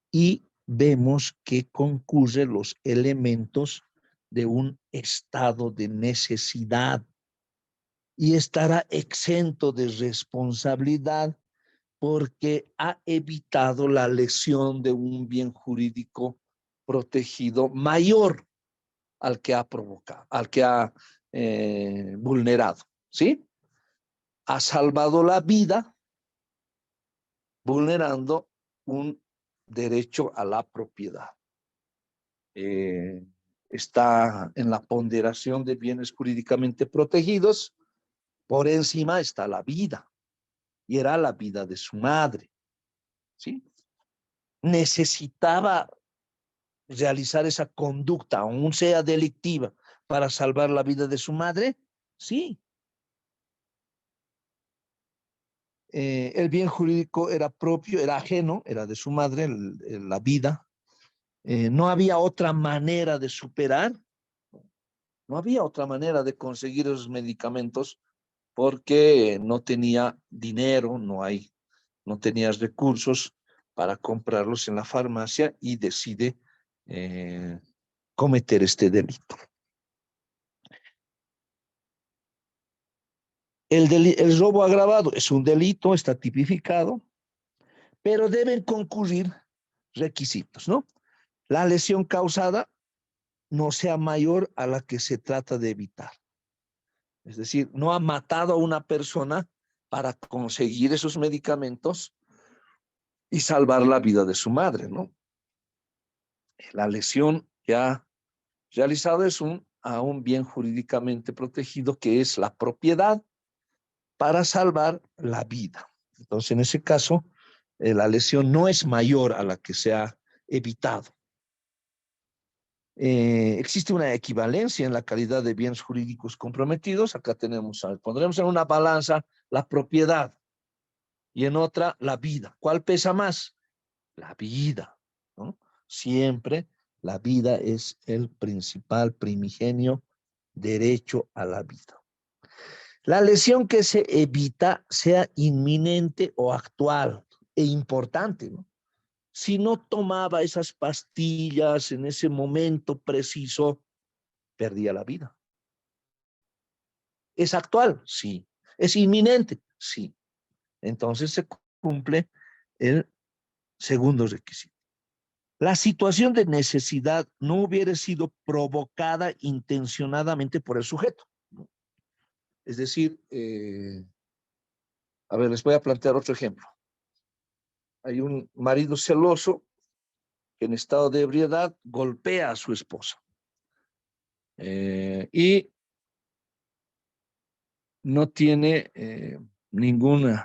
y vemos que concurren los elementos de un estado de necesidad y estará exento de responsabilidad porque ha evitado la lesión de un bien jurídico protegido mayor al que ha provocado, al que ha vulnerado, ¿sí? Ha salvado la vida vulnerando un derecho a la propiedad. Está en la ponderación de bienes jurídicamente protegidos, por encima está la vida, y era la vida de su madre, ¿sí? Necesitaba realizar esa conducta, aún sea delictiva, para salvar la vida de su madre, sí. El bien jurídico era propio, era ajeno, era de su madre, la vida. No había otra manera de superar, no había otra manera de conseguir esos medicamentos porque no tenía dinero, no tenía recursos para comprarlos en la farmacia y decide cometer este delito. El robo agravado es un delito, está tipificado, pero deben concurrir requisitos, ¿no? La lesión causada no sea mayor a la que se trata de evitar. Es decir, no ha matado a una persona para conseguir esos medicamentos y salvar la vida de su madre, ¿no? La lesión que ha realizado es a un bien jurídicamente protegido que es la propiedad para salvar la vida. Entonces, en ese caso, la lesión no es mayor a la que se ha evitado. Existe una equivalencia en la calidad de bienes jurídicos comprometidos. Acá pondremos en una balanza la propiedad y en otra la vida. ¿Cuál pesa más? La vida, ¿no? Siempre la vida es el principal primigenio derecho a la vida. La lesión que se evita sea inminente o actual e importante, ¿no? Si no tomaba esas pastillas en ese momento preciso, perdía la vida. ¿Es actual? Sí. ¿Es inminente? Sí. Entonces se cumple el segundo requisito. La situación de necesidad no hubiera sido provocada intencionadamente por el sujeto. Es decir, a ver, les voy a plantear otro ejemplo. Hay un marido celoso que en estado de ebriedad golpea a su esposa. Y no tiene ningún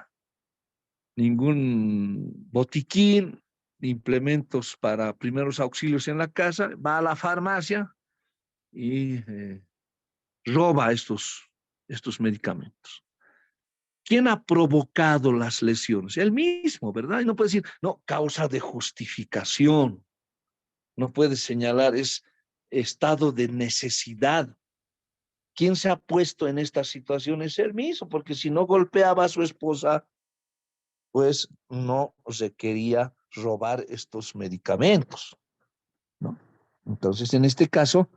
botiquín, implementos para primeros auxilios en la casa, va a la farmacia y roba estos medicamentos. ¿Quién ha provocado las lesiones? Él mismo, ¿verdad? Y no puede decir, no, causa de justificación. No puede señalar, es estado de necesidad. ¿Quién se ha puesto en esta situación? Es él mismo, porque si no golpeaba a su esposa, pues no se quería robar estos medicamentos, ¿no? Entonces, en este caso,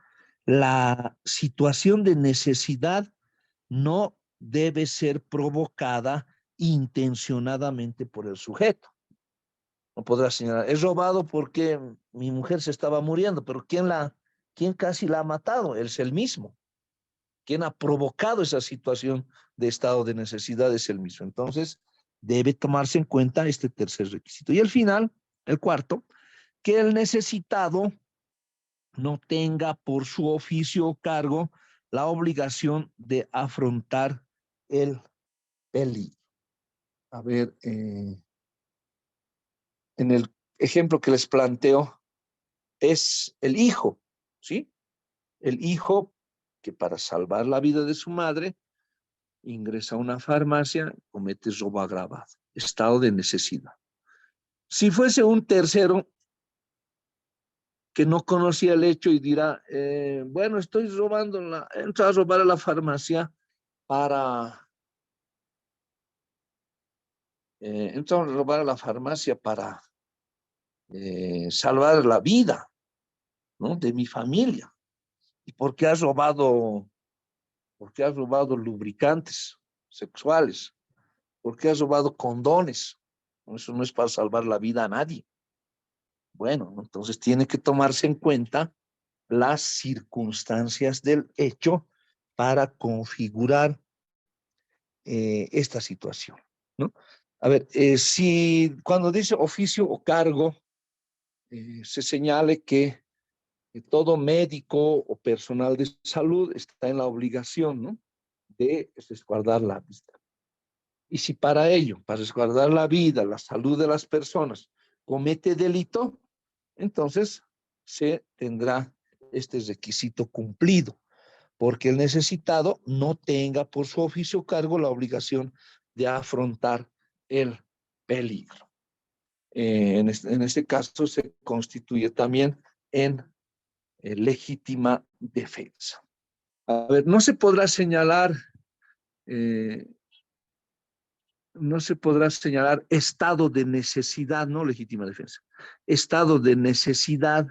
la situación de necesidad no debe ser provocada intencionadamente por el sujeto. No podrá señalar, es robado porque mi mujer se estaba muriendo, pero ¿quién casi la ha matado? Él es el mismo. Quien ha provocado esa situación de estado de necesidad es el mismo. Entonces, debe tomarse en cuenta este tercer requisito. Y al final, el cuarto, que el necesitado no tenga por su oficio o cargo la obligación de afrontar el peligro. A ver, en el ejemplo que les planteo, es el hijo, ¿sí? El hijo que para salvar la vida de su madre ingresa a una farmacia, comete robo agravado, estado de necesidad. Si fuese un tercero que no conocía el hecho y dirá, bueno, entro a robar a la farmacia para, entro a robar a la farmacia para salvar la vida, ¿no?, de mi familia. ¿Y por qué has robado? ¿Por qué has robado lubricantes sexuales? ¿Por qué has robado condones? Eso no es para salvar la vida a nadie. Bueno, entonces tiene que tomarse en cuenta las circunstancias del hecho para configurar esta situación, ¿no? A ver, si cuando dice oficio o cargo, se señale que todo médico o personal de salud está en la obligación, ¿no?, de resguardar la vida. Y si para ello, para resguardar la vida, la salud de las personas, comete delito, entonces se tendrá este requisito cumplido, porque el necesitado no tenga por su oficio o cargo la obligación de afrontar el peligro. En este caso se constituye también en legítima defensa. A ver, eh, no se podrá señalar estado de necesidad, no legítima defensa, estado de necesidad.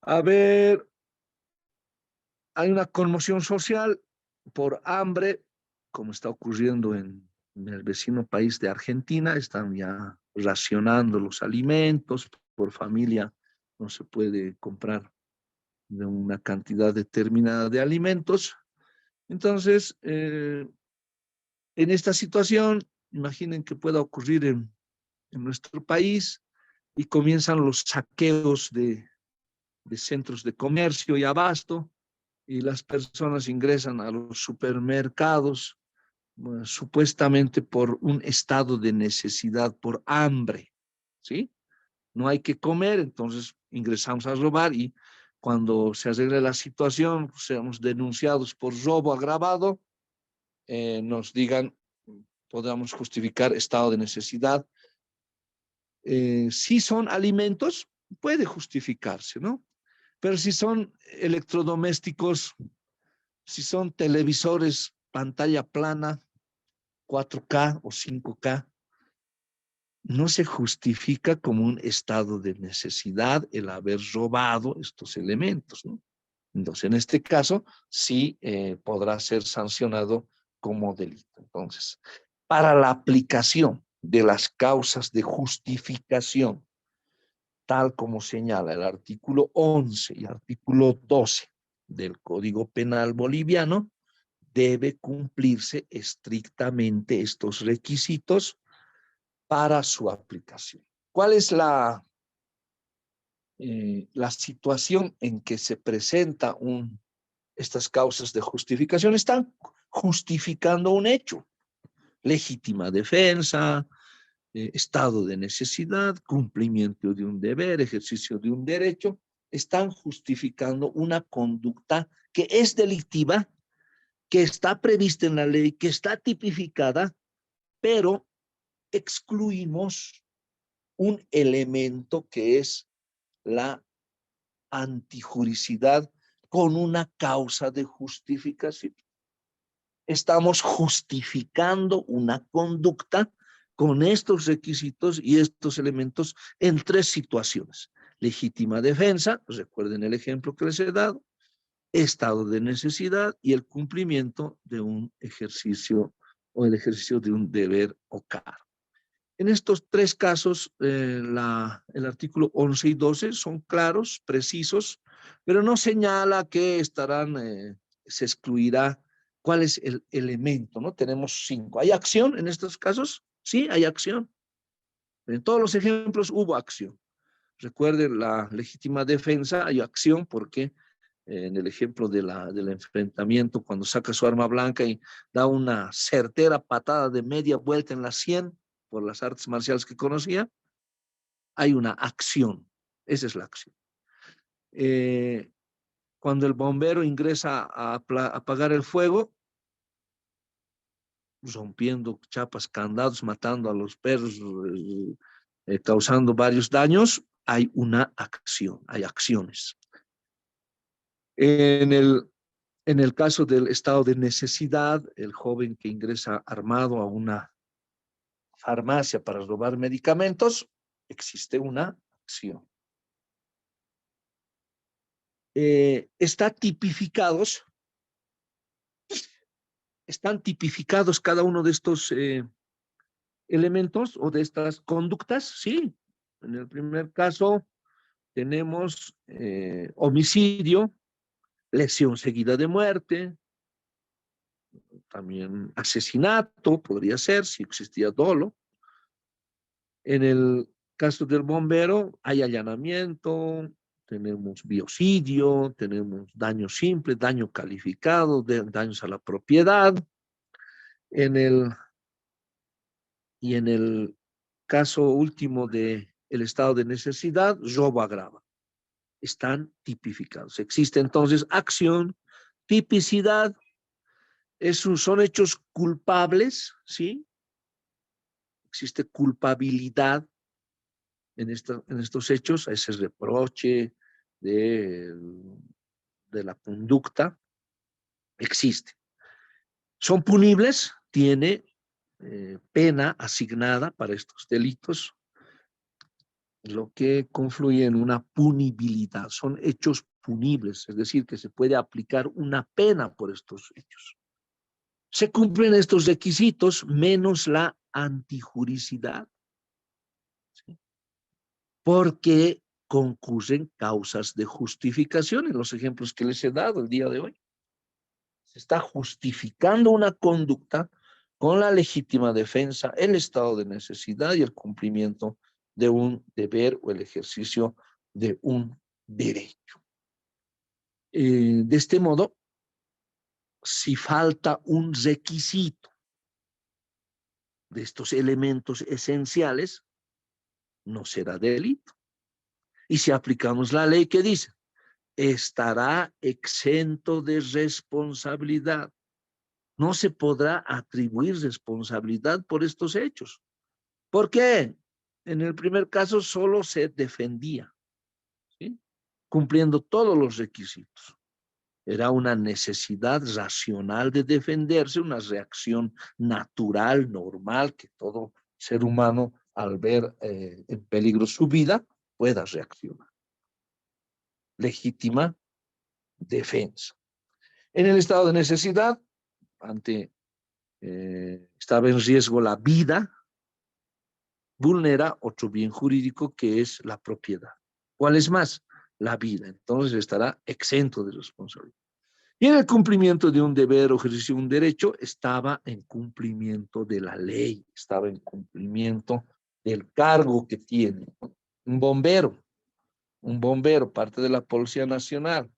A ver, hay una conmoción social por hambre, como está ocurriendo en el vecino país de Argentina. Están ya racionando los alimentos por familia, no se puede comprar de una cantidad determinada de alimentos. Entonces, en esta situación, imaginen que pueda ocurrir en nuestro país y comienzan los saqueos de centros de comercio y abasto, y las personas ingresan a los supermercados, bueno, supuestamente por un estado de necesidad, por hambre, ¿sí? No hay que comer, entonces ingresamos a robar, y cuando se arregle la situación, seamos denunciados por robo agravado, nos digan, podamos justificar estado de necesidad. Si son alimentos, puede justificarse, ¿no? Pero si son electrodomésticos, si son televisores, pantalla plana, 4K o 5K, no se justifica como un estado de necesidad el haber robado estos elementos, ¿no? Entonces, en este caso, sí podrá ser sancionado como delito. Entonces, para la aplicación de las causas de justificación, tal como señala el artículo 11 y artículo 12 del Código Penal boliviano, debe cumplirse estrictamente estos requisitos para su aplicación. ¿Cuál es la situación en que se presenta estas causas de justificación? Están justificando un hecho, legítima defensa, estado de necesidad, cumplimiento de un deber, ejercicio de un derecho, están justificando una conducta que es delictiva, que está prevista en la ley, que está tipificada, pero excluimos un elemento que es la antijuricidad con una causa de justificación. Estamos justificando una conducta con estos requisitos y estos elementos en tres situaciones. Legítima defensa, recuerden el ejemplo que les he dado, estado de necesidad y el cumplimiento de un ejercicio o el ejercicio de un deber o cargo. En estos tres casos, el artículo 11 y 12 son claros, precisos, pero no señala que se excluirá cuál es el elemento, ¿no? Tenemos 5. ¿Hay acción en estos casos? Sí, hay acción. En todos los ejemplos hubo acción. Recuerden, la legítima defensa, hay acción porque en el ejemplo del enfrentamiento, cuando saca su arma blanca y da una certera patada de media vuelta en la sien, por las artes marciales que conocía, hay una acción. Esa es la acción. Cuando el bombero ingresa a apagar el fuego, rompiendo chapas, candados, matando a los perros, causando varios daños, hay una acción, hay acciones. En el caso del estado de necesidad, el joven que ingresa armado a una farmacia para robar medicamentos, existe una acción. Están tipificados cada uno de estos elementos o de estas conductas, sí. En el primer caso tenemos homicidio, lesión seguida de muerte, también asesinato, podría ser, si existía dolo. En el caso del bombero hay allanamiento, tenemos biocidio, tenemos daño simple, daño calificado, daños a la propiedad. Y en el caso último del estado de necesidad, robo agrava. Están tipificados. Existe entonces acción, tipicidad, son hechos culpables, ¿sí? Existe culpabilidad en estos hechos, ese reproche de la conducta, existe. Son punibles, tiene pena asignada para estos delitos, lo que confluye en una punibilidad. Son hechos punibles, es decir, que se puede aplicar una pena por estos hechos. Se cumplen estos requisitos menos la antijuricidad, ¿sí? Porque concurren causas de justificación en los ejemplos que les he dado el día de hoy. Se está justificando una conducta con la legítima defensa, el estado de necesidad y el cumplimiento de un deber o el ejercicio de un derecho. De este modo, si falta un requisito de estos elementos esenciales, no será delito. Y si aplicamos la ley que dice, estará exento de responsabilidad. No se podrá atribuir responsabilidad por estos hechos. ¿Por qué? En el primer caso solo se defendía, ¿sí? Cumpliendo todos los requisitos. Era una necesidad racional de defenderse, una reacción natural, normal, que todo ser humano al ver en peligro su vida pueda reaccionar. Legítima defensa. En el estado de necesidad, estaba en riesgo la vida, vulnera otro bien jurídico que es la propiedad. ¿Cuál es más? La vida. Entonces estará exento de responsabilidad. Y en el cumplimiento de un deber o ejercicio de un derecho, estaba en cumplimiento de la ley, estaba en cumplimiento del cargo que tiene. Un bombero, parte de la Policía Nacional.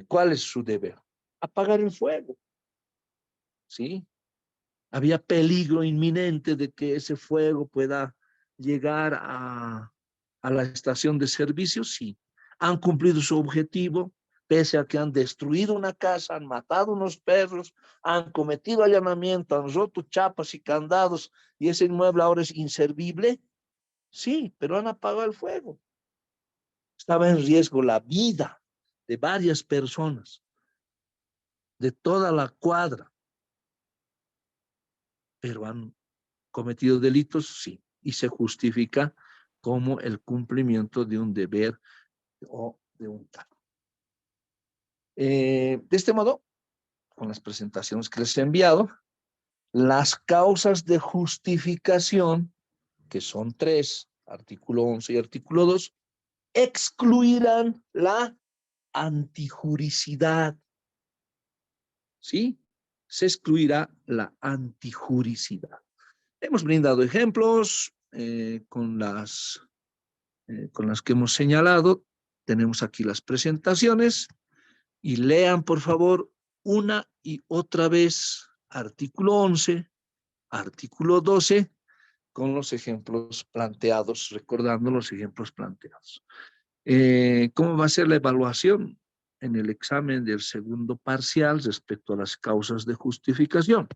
¿Cuál es su deber? Apagar el fuego, ¿sí? Había peligro inminente de que ese fuego pueda llegar a la estación de servicio, sí. Han cumplido su objetivo, pese a que han destruido una casa, han matado unos perros, han cometido allanamiento, han roto chapas y candados, y ese inmueble ahora es inservible, sí, pero han apagado el fuego. Estaba en riesgo la vida de varias personas, de toda la cuadra, pero han cometido delitos, sí, y se justifica como el cumplimiento de un deber o de un cargo. De este modo, con las presentaciones que les he enviado, las causas de justificación, que son 3, artículo 11 y artículo 2, excluirán la antijuricidad, ¿sí? Se excluirá la antijuricidad. Hemos brindado ejemplos con las que hemos señalado. Tenemos aquí las presentaciones y lean, por favor, una y otra vez artículo 11, artículo 12, con los ejemplos planteados, recordando los ejemplos planteados. ¿Cómo va a ser la evaluación en el examen del segundo parcial respecto a las causas de justificación?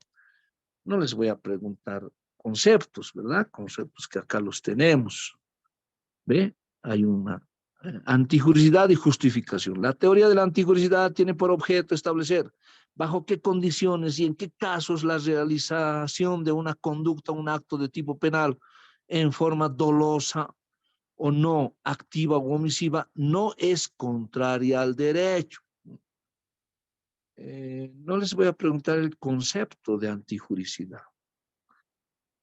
No les voy a preguntar conceptos, ¿verdad? Conceptos que acá los tenemos. ¿Ve? Hay una antijuricidad y justificación. La teoría de la antijuricidad tiene por objeto establecer bajo qué condiciones y en qué casos la realización de una conducta, un acto de tipo penal en forma dolosa o no, activa o omisiva, no es contraria al derecho. No les voy a preguntar el concepto de antijuricidad.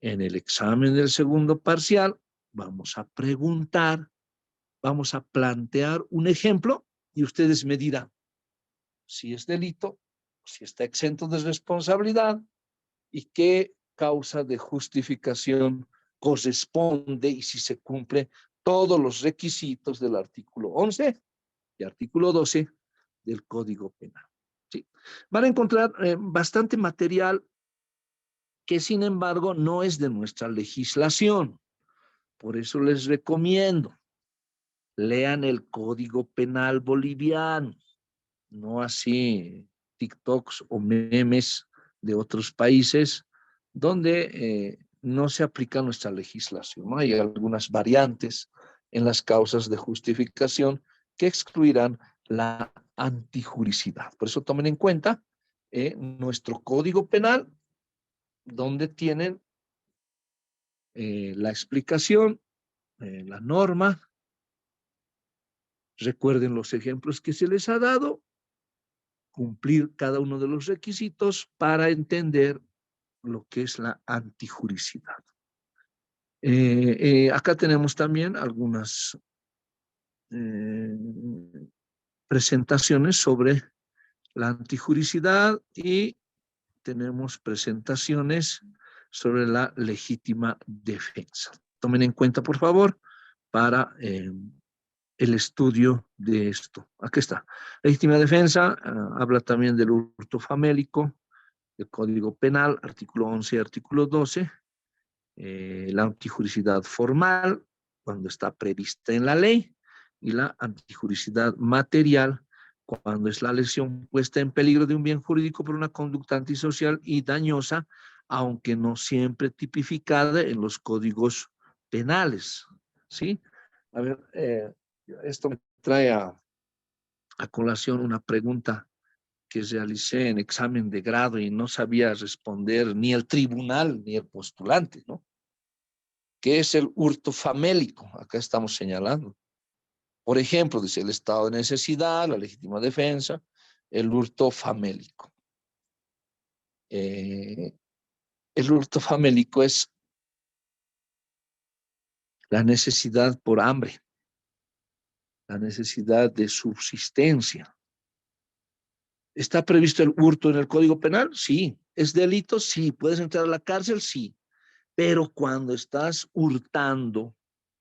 En el examen del segundo parcial vamos a preguntar, vamos a plantear un ejemplo y ustedes me dirán si es delito, si está exento de responsabilidad y qué causa de justificación corresponde y si se cumple todos los requisitos del artículo 11 y artículo 12 del Código Penal. ¿Sí? Van a encontrar bastante material que sin embargo no es de nuestra legislación. Por eso les recomiendo, lean el Código Penal boliviano, no así TikToks o memes de otros países donde no se aplica nuestra legislación, ¿no? Hay algunas variantes en las causas de justificación que excluirán la antijuricidad. Por eso tomen en cuenta nuestro Código Penal, donde tienen la explicación, la norma. Recuerden los ejemplos que se les ha dado, cumplir cada uno de los requisitos para entender lo que es la antijuricidad. Acá tenemos también algunas presentaciones sobre la antijuricidad y tenemos presentaciones sobre la legítima defensa. Tomen en cuenta, por favor, para el estudio de esto. Aquí está. Legítima defensa habla también del hurto famélico, el Código Penal, artículo 11 y artículo 12, la antijuricidad formal, cuando está prevista en la ley, y la antijuricidad material, cuando es la lesión puesta en peligro de un bien jurídico por una conducta antisocial y dañosa, aunque no siempre tipificada en los códigos penales. ¿Sí? A ver, esto me trae a colación una pregunta que realicé en examen de grado y no sabía responder ni el tribunal ni el postulante, ¿no? ¿Qué es el hurto famélico? Acá estamos señalando. Por ejemplo, dice el estado de necesidad, la legítima defensa, el hurto famélico. El hurto famélico es la necesidad por hambre, la necesidad de subsistencia, ¿Está previsto el hurto en el Código Penal? Sí. ¿Es delito? Sí. ¿Puedes entrar a la cárcel? Sí. Pero cuando estás hurtando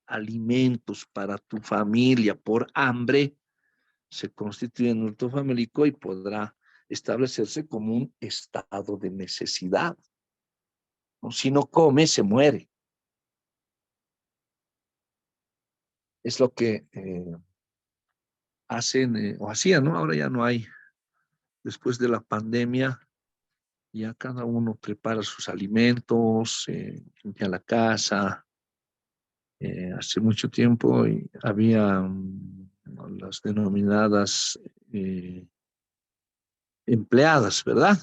alimentos para tu familia por hambre, se constituye en hurto famélico y podrá establecerse como un estado de necesidad. Si no come, se muere. Es lo que hacen o hacían, ¿no? Ahora ya no hay. Después de la pandemia, ya cada uno prepara sus alimentos, limpia la casa. Hace mucho tiempo había las denominadas empleadas, ¿verdad?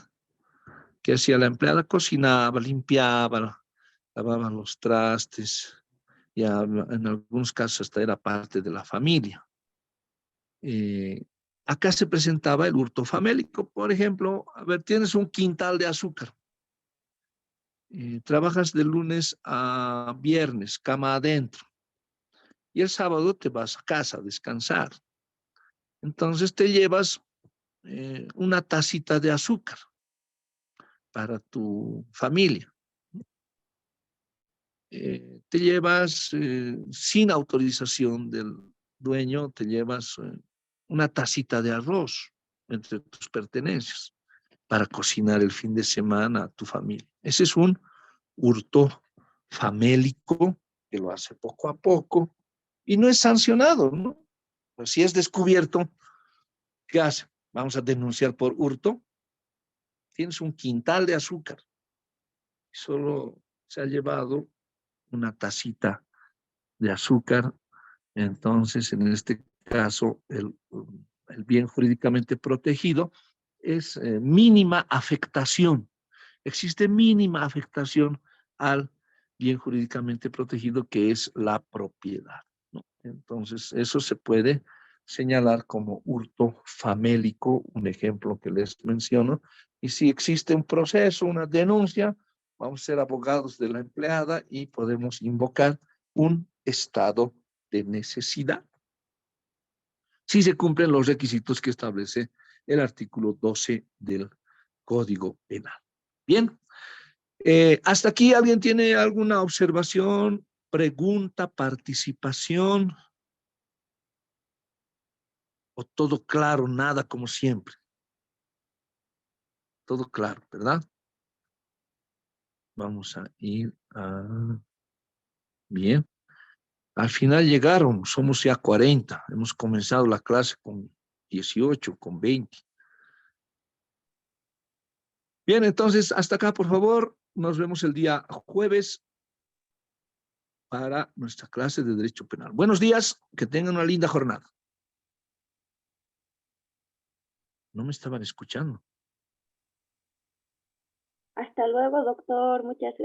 ¿Qué hacía la empleada? Cocinaba, limpiaba, lavaba los trastes, ya en algunos casos hasta era parte de la familia. Eh, Acá se presentaba el hurto famélico, por ejemplo, a ver, tienes un quintal de azúcar, trabajas de lunes a viernes, cama adentro, y el sábado te vas a casa a descansar. Entonces te llevas una tacita de azúcar para tu familia. Te llevas sin autorización del dueño, te llevas una tacita de arroz entre tus pertenencias para cocinar el fin de semana a tu familia. Ese es un hurto famélico que lo hace poco a poco y no es sancionado, ¿no? Pues si es descubierto, ¿qué hace? Vamos a denunciar por hurto. Tienes un quintal de azúcar y solo se ha llevado una tacita de azúcar. Entonces, en este caso, el bien jurídicamente protegido es mínima afectación. Existe mínima afectación al bien jurídicamente protegido, que es la propiedad, ¿no? Entonces, eso se puede señalar como hurto famélico, un ejemplo que les menciono. Y si existe un proceso, una denuncia, vamos a ser abogados de la empleada y podemos invocar un estado de necesidad, si se cumplen los requisitos que establece el artículo 12 del Código Penal. Bien, hasta aquí, ¿alguien tiene alguna observación, pregunta, participación? ¿O todo claro, nada como siempre? Todo claro, ¿verdad? Vamos a ir a... Bien. Al final llegaron, somos ya 40. Hemos comenzado la clase con 18, con 20. Bien, entonces, hasta acá, por favor. Nos vemos el día jueves para nuestra clase de Derecho Penal. Buenos días, que tengan una linda jornada. No me estaban escuchando. Hasta luego, doctor. Muchas gracias.